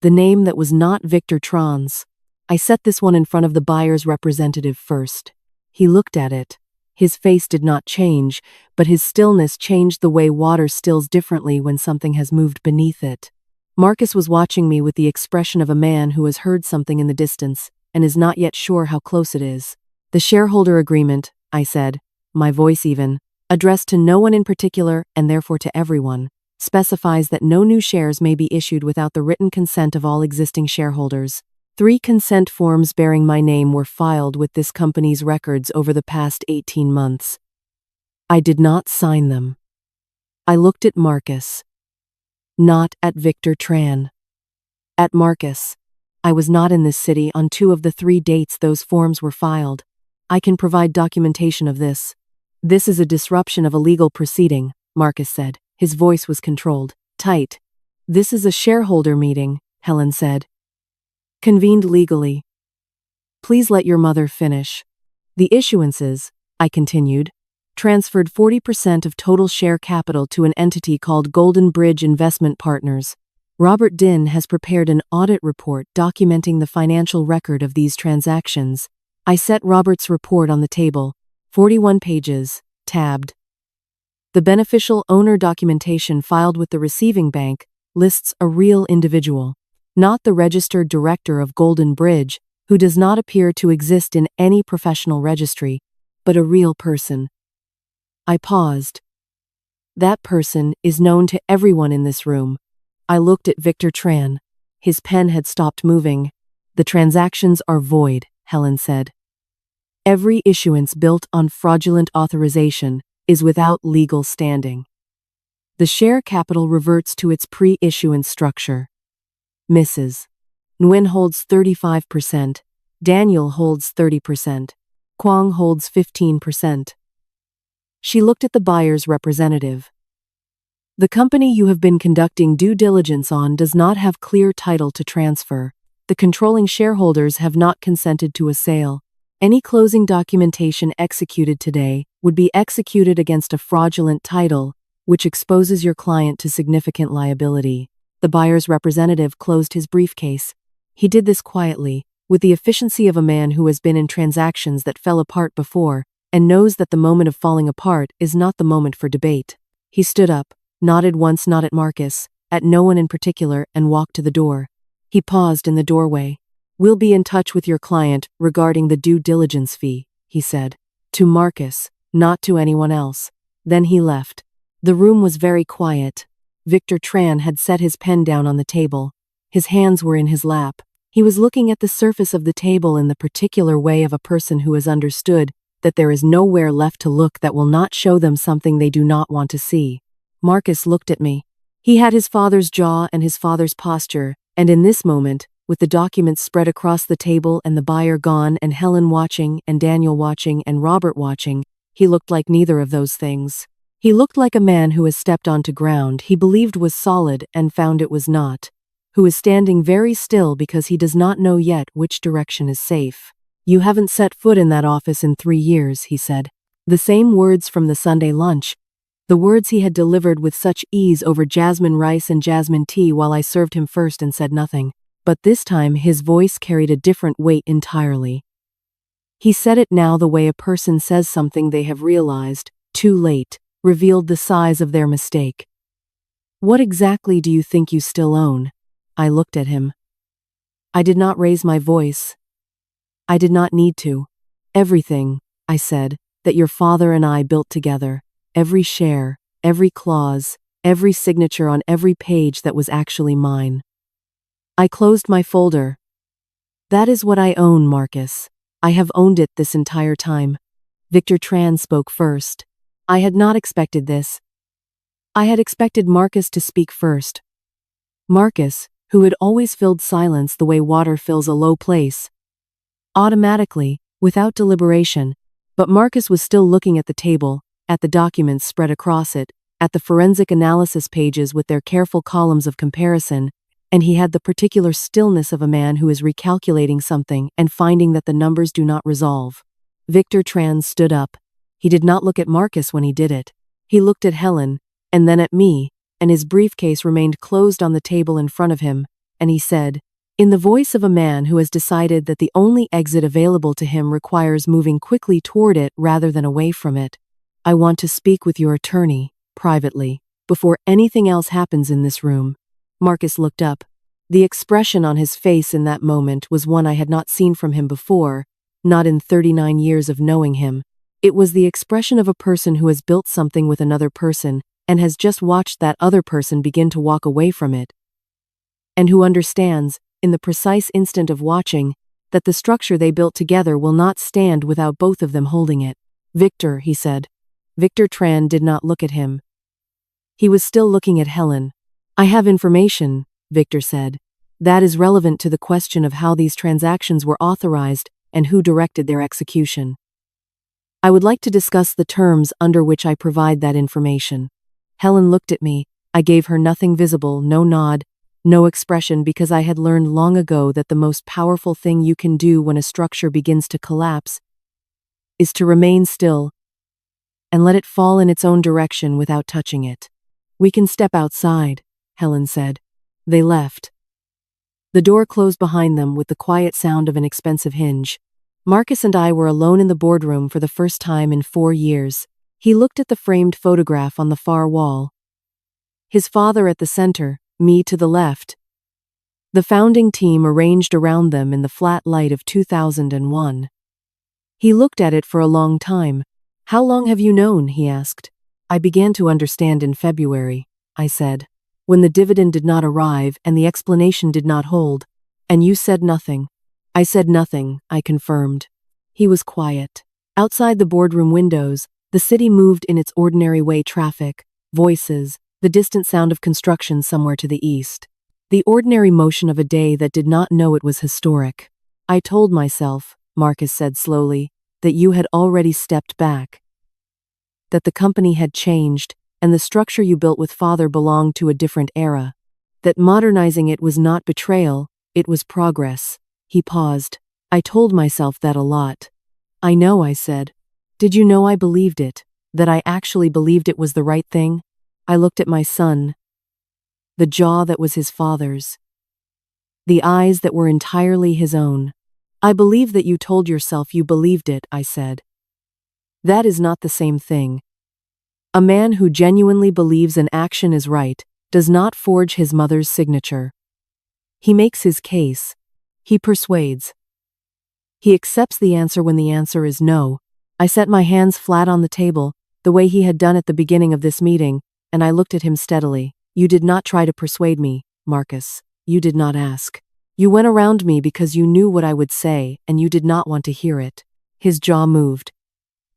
Speaker 1: The name that was not Victor Tran's. I set this one in front of the buyer's representative first. He looked at it. His face did not change, but his stillness changed the way water stills differently when something has moved beneath it. Marcus was watching me with the expression of a man who has heard something in the distance and is not yet sure how close it is. "The shareholder agreement," I said, my voice even, "addressed to no one in particular and therefore to everyone, specifies that no new shares may be issued without the written consent of all existing shareholders. 3 consent forms bearing my name were filed with this company's records over the past 18 months. I did not sign them." I looked at Marcus. Not at Victor Tran. At Marcus. "I was not in this city on 2 of the 3 dates those forms were filed. I can provide documentation of this." "This is a disruption of a legal proceeding," Marcus said. His voice was controlled, tight. "This is a shareholder meeting," Helen said. "Convened legally. Please let your mother finish." "The issuances," I continued, "transferred 40% of total share capital to an entity called Golden Bridge Investment Partners. Robert Din has prepared an audit report documenting the financial record of these transactions." I set Robert's report on the table, 41 pages, tabbed. "The beneficial owner documentation filed with the receiving bank lists a real individual, not the registered director of Golden Bridge, who does not appear to exist in any professional registry, but a real person." I paused. "That person is known to everyone in this room." I looked at Victor Tran. His pen had stopped moving. The transactions are void, Helen said. Every issuance built on fraudulent authorization is without legal standing. The share capital reverts to its pre-issuance structure. Mrs. Nguyen holds 35%. Daniel holds 30%. Kwang holds 15%. She looked at the buyer's representative. The company you have been conducting due diligence on does not have clear title to transfer. The controlling shareholders have not consented to a sale. Any closing documentation executed today would be executed against a fraudulent title, which exposes your client to significant liability. The buyer's representative closed his briefcase. He did this quietly, with the efficiency of a man who has been in transactions that fell apart before and knows that the moment of falling apart is not the moment for debate. He stood up, nodded once not at Marcus, at no one in particular, and walked to the door. He paused in the doorway. "We'll be in touch with your client regarding the due diligence fee," he said. To Marcus, not to anyone else. Then he left. The room was very quiet. Victor Tran had set his pen down on the table. His hands were in his lap. He was looking at the surface of the table in the particular way of a person who has understood that there is nowhere left to look that will not show them something they do not want to see. Marcus looked at me. He had his father's jaw and his father's posture, and in this moment, with the documents spread across the table and the buyer gone and Helen watching and Daniel watching and Robert watching, he looked like neither of those things. He looked like a man who has stepped onto ground he believed was solid and found it was not, who is standing very still because he does not know yet which direction is safe. "You haven't set foot in that office in 3 years, he said. The same words from the Sunday lunch. The words he had delivered with such ease over jasmine rice and jasmine tea while I served him first and said nothing. But this time his voice carried a different weight entirely. He said it now the way a person says something they have realized, too late, revealed the size of their mistake. "What exactly do you think you still own?" I looked at him. I did not raise my voice. I did not need to. "Everything," I said, "that your father and I built together. Every share, every clause, every signature on every page that was actually mine." I closed my folder. "That is what I own, Marcus. I have owned it this entire time." Victor Tran spoke first. I had not expected this. I had expected Marcus to speak first. Marcus, who had always filled silence the way water fills a low place. Automatically, without deliberation, but Marcus was still looking at the table, at the documents spread across it, at the forensic analysis pages with their careful columns of comparison, and he had the particular stillness of a man who is recalculating something and finding that the numbers do not resolve. Victor Tran stood up. He did not look at Marcus when he did it. He looked at Helen, and then at me, and his briefcase remained closed on the table in front of him, and he said, in the voice of a man who has decided that the only exit available to him requires moving quickly toward it rather than away from it, "I want to speak with your attorney, privately, before anything else happens in this room." Marcus looked up. The expression on his face in that moment was one I had not seen from him before, not in 39 years of knowing him. It was the expression of a person who has built something with another person and has just watched that other person begin to walk away from it, and who understands, in the precise instant of watching, that the structure they built together will not stand without both of them holding it. "Victor," he said. Victor Tran did not look at him. He was still looking at Helen. "I have information," Victor said, "that is relevant to the question of how these transactions were authorized and who directed their execution. I would like to discuss the terms under which I provide that information." Helen looked at me. I gave her nothing visible, no nod, no expression, because I had learned long ago that the most powerful thing you can do when a structure begins to collapse is to remain still and let it fall in its own direction without touching it. "We can step outside," Helen said. They left. The door closed behind them with the quiet sound of an expensive hinge. Marcus and I were alone in the boardroom for the first time in 4 years. He looked at the framed photograph on the far wall. His father at the center, me to the left. The founding team arranged around them in the flat light of 2001. He looked at it for a long time. "How long have you known?" he asked. "I began to understand in February," I said. when the dividend did not arrive and the explanation did not hold. And you said nothing. I said nothing, I confirmed. He was quiet. Outside the boardroom windows, the city moved in its ordinary way: traffic, voices, the distant sound of construction somewhere to the east. The ordinary motion of a day that did not know it was historic. I told myself, Marcus said slowly, that you had already stepped back. That the company had changed, and the structure you built with father belonged to a different era. That modernizing it was not betrayal, it was progress. He paused. I told myself that a lot. I know, I said. Did you know I believed it? That I actually believed it was the right thing? I looked at my son. The jaw that was his father's. The eyes that were entirely his own. I believe that you told yourself you believed it, I said. That is not the same thing. A man who genuinely believes an action is right does not forge his mother's signature. He makes his case. He persuades. He accepts the answer when the answer is no. I set my hands flat on the table, the way he had done at the beginning of this meeting, and I looked at him steadily. You did not try to persuade me, Marcus. You did not ask. You went around me because you knew what I would say, and you did not want to hear it. His jaw moved.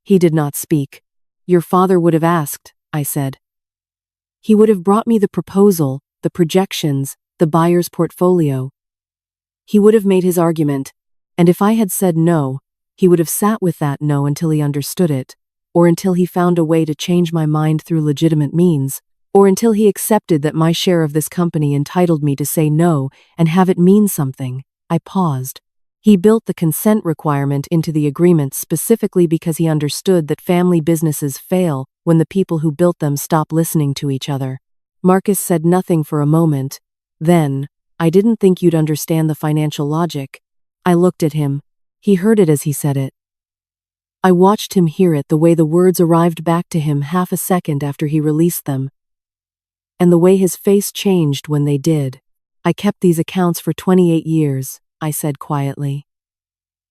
Speaker 1: He did not speak. Your father would have asked, I said. He would have brought me the proposal, the projections, the buyer's portfolio. He would have made his argument, and if I had said no, he would have sat with that no until he understood it, or until he found a way to change my mind through legitimate means, or until he accepted that my share of this company entitled me to say no and have it mean something. I paused. He built the consent requirement into the agreement specifically because he understood that family businesses fail when the people who built them stop listening to each other. Marcus said nothing for a moment. Then, I didn't think you'd understand the financial logic. I looked at him. He heard it as he said it. I watched him hear it, the way the words arrived back to him half a second after he released them. And the way his face changed when they did. I kept these accounts for 28 years, I said quietly.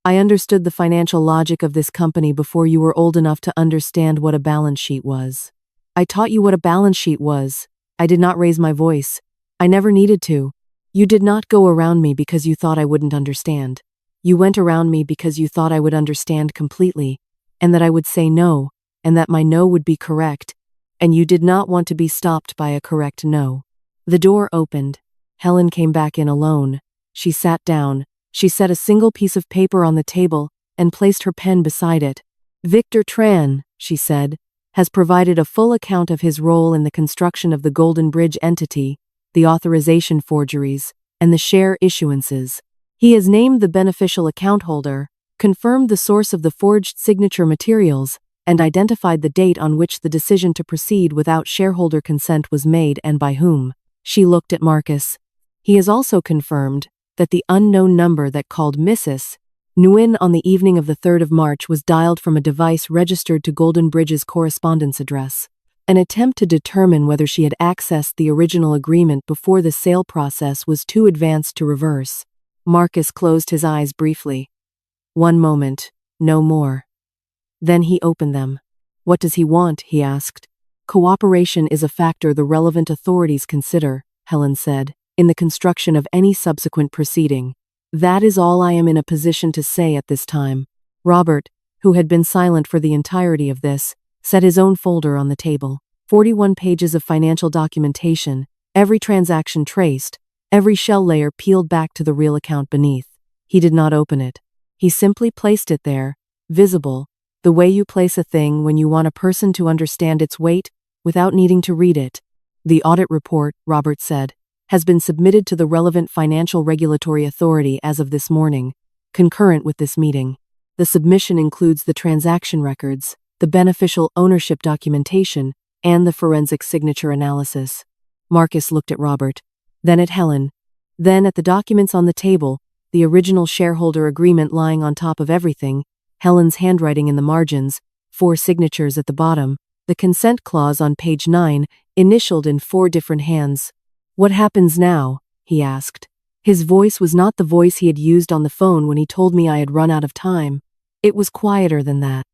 Speaker 1: I understood the financial logic of this company before you were old enough to understand what a balance sheet was. I taught you what a balance sheet was. I did not raise my voice. I never needed to. You did not go around me because you thought I wouldn't understand. You went around me because you thought I would understand completely, and that I would say no, and that my no would be correct, and you did not want to be stopped by a correct no. The door opened. Helen came back in alone. She sat down. She set a single piece of paper on the table and placed her pen beside it. Victor Tran, she said, has provided a full account of his role in the construction of the Golden Bridge entity, the authorization forgeries, and the share issuances. He has named the beneficial account holder, confirmed the source of the forged signature materials, and identified the date on which the decision to proceed without shareholder consent was made and by whom. She looked at Marcus. He has also confirmed that the unknown number that called Mrs. Nguyen on the evening of the 3rd of March was dialed from a device registered to Golden Bridge's correspondence address. An attempt to determine whether she had accessed the original agreement before the sale process was too advanced to reverse. Marcus closed his eyes briefly. One moment, no more. Then he opened them. What does he want? He asked. Cooperation is a factor the relevant authorities consider, Helen said, in the construction of any subsequent proceeding. That is all I am in a position to say at this time. Robert, who had been silent for the entirety of this, set his own folder on the table. 41 pages of financial documentation, every transaction traced, every shell layer peeled back to the real account beneath. He did not open it. He simply placed it there, visible, the way you place a thing when you want a person to understand its weight, without needing to read it. The audit report, Robert said, has been submitted to the relevant financial regulatory authority as of this morning, concurrent with this meeting. The submission includes the transaction records, the beneficial ownership documentation, and the forensic signature analysis. Marcus looked at Robert, then at Helen, then at the documents on the table, the original shareholder agreement lying on top of everything, Helen's handwriting in the margins, 4 signatures at the bottom, the consent clause on page 9, initialed in 4 different hands. What happens now? He asked. His voice was not the voice he had used on the phone when he told me I had run out of time. It was quieter than that.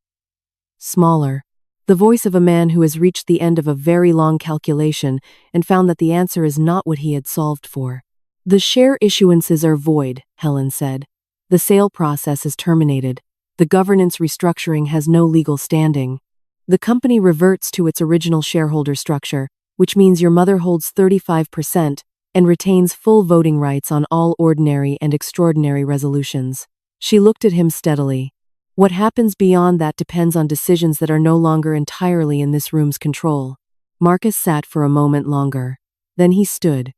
Speaker 1: Smaller. The voice of a man who has reached the end of a very long calculation and found that the answer is not what he had solved for. The share issuances are void, Helen said. The sale process is terminated. The governance restructuring has no legal standing. The company reverts to its original shareholder structure, which means your mother holds 35% and retains full voting rights on all ordinary and extraordinary resolutions. She looked at him steadily. What happens beyond that depends on decisions that are no longer entirely in this room's control. Marcus sat for a moment longer. Then he stood.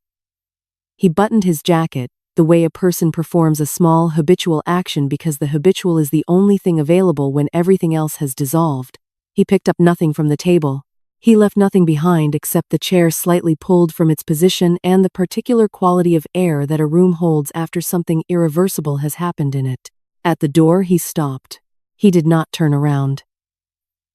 Speaker 1: He buttoned his jacket, the way a person performs a small habitual action because the habitual is the only thing available when everything else has dissolved. He picked up nothing from the table. He left nothing behind except the chair slightly pulled from its position and the particular quality of air that a room holds after something irreversible has happened in it. At the door he stopped. He did not turn around.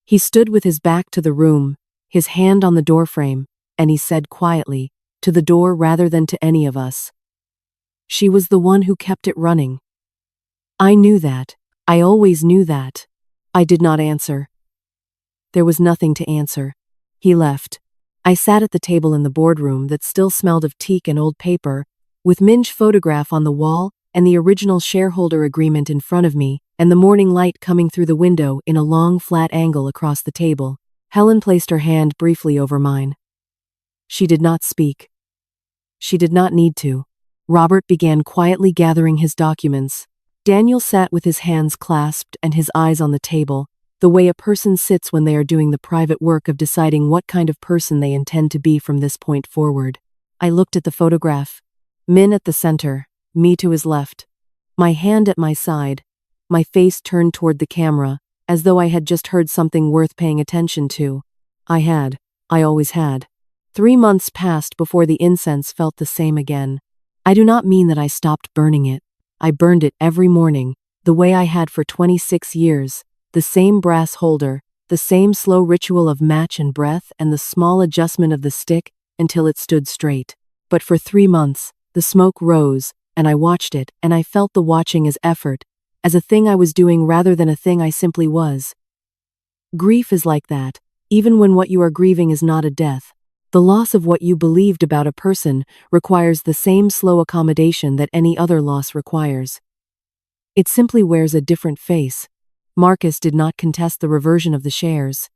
Speaker 1: He stood with his back to the room, his hand on the doorframe, and he said quietly, to the door rather than to any of us. She was the one who kept it running. I knew that. I always knew that. I did not answer. There was nothing to answer. He left. I sat at the table in the boardroom that still smelled of teak and old paper, with Min's photograph on the wall and the original shareholder agreement in front of me, and the morning light coming through the window in a long flat angle across the table. Helen placed her hand briefly over mine. She did not speak. She did not need to. Robert began quietly gathering his documents. Daniel sat with his hands clasped and his eyes on the table, the way a person sits when they are doing the private work of deciding what kind of person they intend to be from this point forward. I looked at the photograph. Min at the center, me to his left. My hand at my side, my face turned toward the camera, as though I had just heard something worth paying attention to. I always had. 3 months passed before the incense felt the same again. I do not mean that I stopped burning it. I burned it every morning, the way I had for 26 years, the same brass holder, the same slow ritual of match and breath and the small adjustment of the stick until it stood straight. But for 3 months, the smoke rose, and I watched it, and I felt the watching as effort, as a thing I was doing rather than a thing I simply was. Grief is like that, even when what you are grieving is not a death. The loss of what you believed about a person requires the same slow accommodation that any other loss requires. It simply wears a different face. Marcus did not contest the reversion of the shares.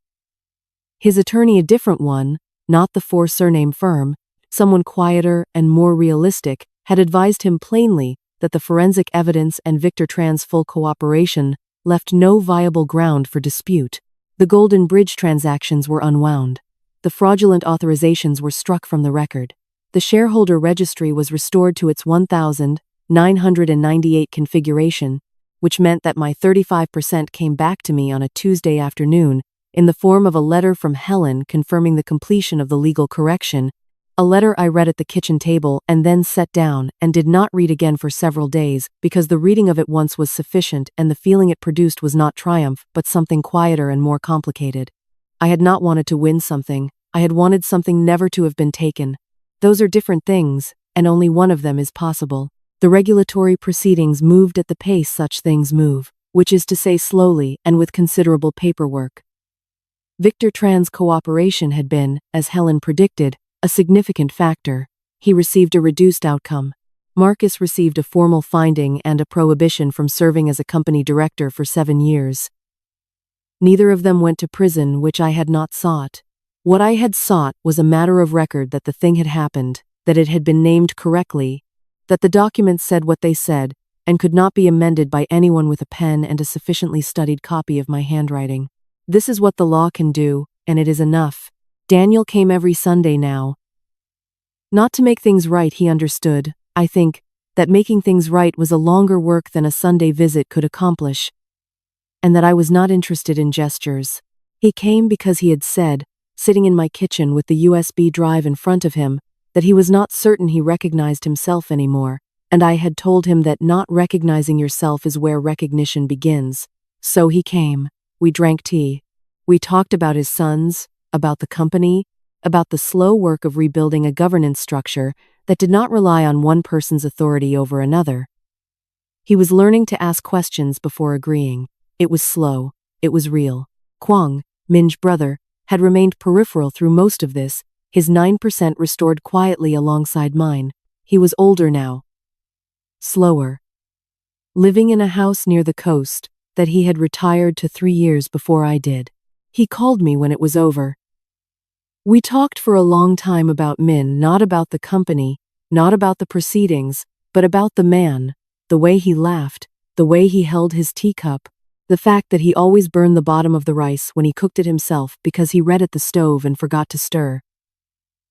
Speaker 1: His attorney, a different one, not the 4-surname firm, someone quieter and more realistic, had advised him plainly that the forensic evidence and Victor Tran's full cooperation left no viable ground for dispute. The Golden Bridge transactions were unwound. The fraudulent authorizations were struck from the record. The shareholder registry was restored to its 1998 configuration, which meant that my 35% came back to me on a Tuesday afternoon in the form of a letter from Helen confirming the completion of the legal correction, a letter I read at the kitchen table and then set down and did not read again for several days because the reading of it once was sufficient and the feeling it produced was not triumph but something quieter and more complicated. I had not wanted to win something. I had wanted something never to have been taken. Those are different things, and only one of them is possible. The regulatory proceedings moved at the pace such things move, which is to say slowly and with considerable paperwork. Victor Tran's cooperation had been, as Helen predicted, a significant factor. He received a reduced outcome. Marcus received a formal finding and a prohibition from serving as a company director for 7 years. Neither of them went to prison, which I had not sought. What I had sought was a matter of record that the thing had happened, that it had been named correctly, that the documents said what they said, and could not be amended by anyone with a pen and a sufficiently studied copy of my handwriting. This is what the law can do, and it is enough. Daniel came every Sunday now. Not to make things right, he understood, I think, that making things right was a longer work than a Sunday visit could accomplish, and that I was not interested in gestures. He came because he had said, sitting in my kitchen with the USB drive in front of him, that he was not certain he recognized himself anymore, and I had told him that not recognizing yourself is where recognition begins. So he came. We drank tea. We talked about his sons, about the company, about the slow work of rebuilding a governance structure that did not rely on one person's authority over another. He was learning to ask questions before agreeing. It was slow. It was real. Kwang, Min's brother, had remained peripheral through most of this, his 9% restored quietly alongside mine. He was older now. Slower. Living in a house near the coast that he had retired to 3 years before I did. He called me when it was over. We talked for a long time about Min, not about the company, not about the proceedings, but about the man, the way he laughed, the way he held his teacup, the fact that he always burned the bottom of the rice when he cooked it himself because he read at the stove and forgot to stir.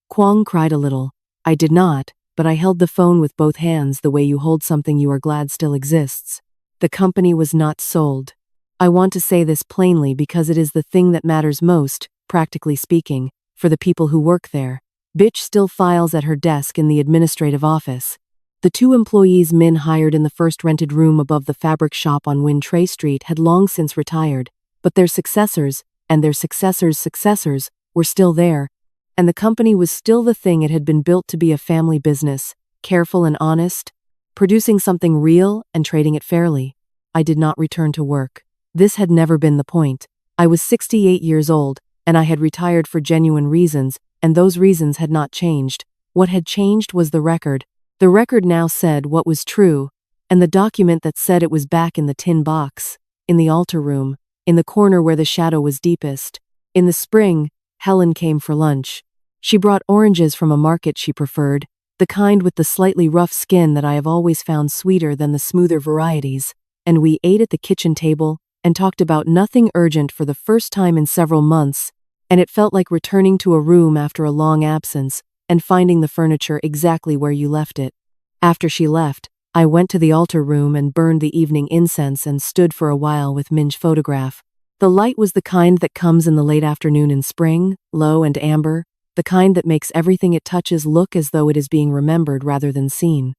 Speaker 1: Kwong cried a little. I did not, but I held the phone with both hands the way you hold something you are glad still exists. The company was not sold. I want to say this plainly because it is the thing that matters most, practically speaking, for the people who work there. Bitch still files at her desk in the administrative office. The 2 employees Min hired in the first rented room above the fabric shop on Win Tray Street had long since retired, but their successors, and their successors' successors, were still there, and the company was still the thing it had been built to be, a family business, careful and honest, producing something real and trading it fairly. I did not return to work. This had never been the point. I was 68 years old, and I had retired for genuine reasons, and those reasons had not changed. What had changed was the record. The record now said what was true, and the document that said it was back in the tin box, in the altar room, in the corner where the shadow was deepest. In the spring, Helen came for lunch. She brought oranges from a market she preferred, the kind with the slightly rough skin that I have always found sweeter than the smoother varieties, and we ate at the kitchen table and talked about nothing urgent for the first time in several months, and it felt like returning to a room after a long absence and finding the furniture exactly where you left it. After she left, I went to the altar room and burned the evening incense and stood for a while with Min's photograph. The light was the kind that comes in the late afternoon in spring, low and amber, the kind that makes everything it touches look as though it is being remembered rather than seen.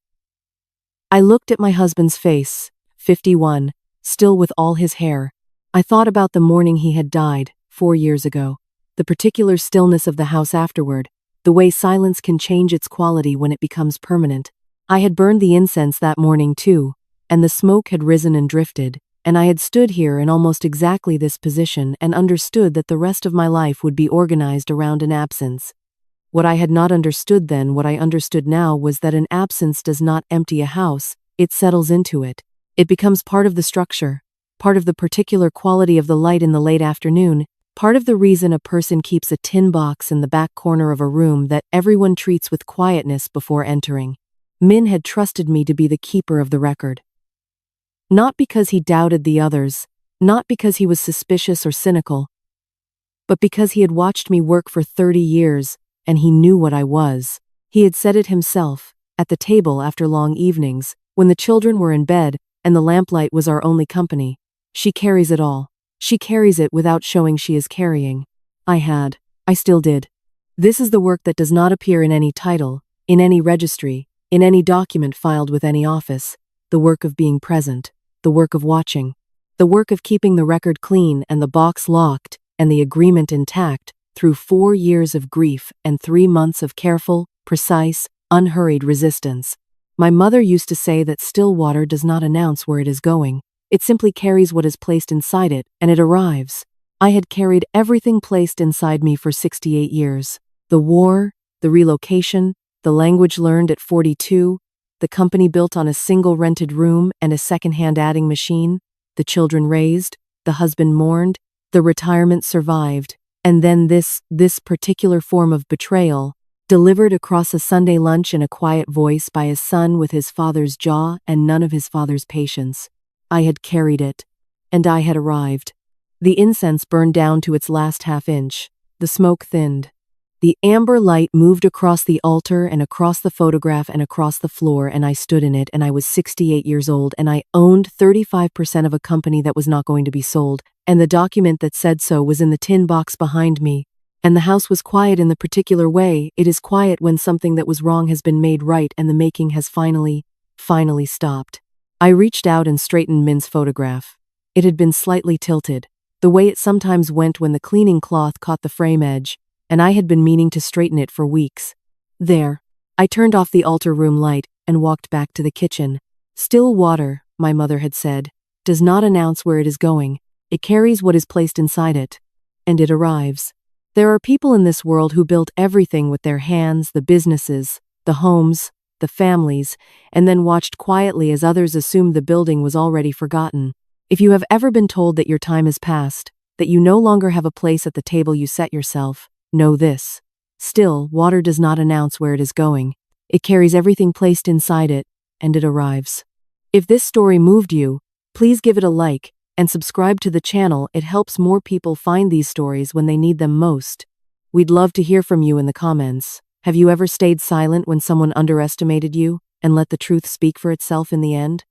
Speaker 1: I looked at my husband's face, 51, still with all his hair. I thought about the morning he had died, 4 years ago, the particular stillness of the house afterward, the way silence can change its quality when it becomes permanent. I had burned the incense that morning too, and the smoke had risen and drifted, and I had stood here in almost exactly this position and understood that the rest of my life would be organized around an absence. What I had not understood then, what I understood now, was that an absence does not empty a house, it settles into it. It becomes part of the structure, part of the particular quality of the light in the late afternoon, part of the reason a person keeps a tin box in the back corner of a room that everyone treats with quietness before entering. Min had trusted me to be the keeper of the record. Not because he doubted the others, not because he was suspicious or cynical, but because he had watched me work for 30 years, and he knew what I was. He had said it himself, at the table after long evenings, when the children were in bed, and the lamplight was our only company. She carries it all. She carries it without showing she is carrying. I still did. This is the work that does not appear in any title, in any registry, in any document filed with any office, the work of being present, the work of watching, the work of keeping the record clean and the box locked and the agreement intact through 4 years of grief and 3 months of careful, precise, unhurried resistance. My mother used to say that still water does not announce where it is going. It simply carries what is placed inside it, and it arrives. I had carried everything placed inside me for 68 years. The war, the relocation, the language learned at 42, the company built on a single rented room and a second-hand adding machine, the children raised, the husband mourned, the retirement survived, and then this particular form of betrayal, delivered across a Sunday lunch in a quiet voice by a son with his father's jaw and none of his father's patience. I had carried it, and I had arrived. The incense burned down to its last half-inch. The smoke thinned. The amber light moved across the altar and across the photograph and across the floor, and I stood in it, and I was 68 years old, and I owned 35% of a company that was not going to be sold, and the document that said so was in the tin box behind me, and the house was quiet in the particular way it is quiet when something that was wrong has been made right and the making has finally stopped. I reached out and straightened Min's photograph. It had been slightly tilted, the way it sometimes went when the cleaning cloth caught the frame edge, and I had been meaning to straighten it for weeks. There. I turned off the altar room light and walked back to the kitchen. Still water, my mother had said, does not announce where it is going. It carries what is placed inside it. and it arrives. There are people in this world who built everything with their hands, the businesses, the homes, the families, and then watched quietly as others assumed the building was already forgotten. If you have ever been told that your time is past, that you no longer have a place at the table you set yourself, know this. Still, water does not announce where it is going. It carries everything placed inside it, and it arrives. If this story moved you, please give it a like and subscribe to the channel. It helps more people find these stories when they need them most. We'd love to hear from you in the comments. Have you ever stayed silent when someone underestimated you and let the truth speak for itself in the end?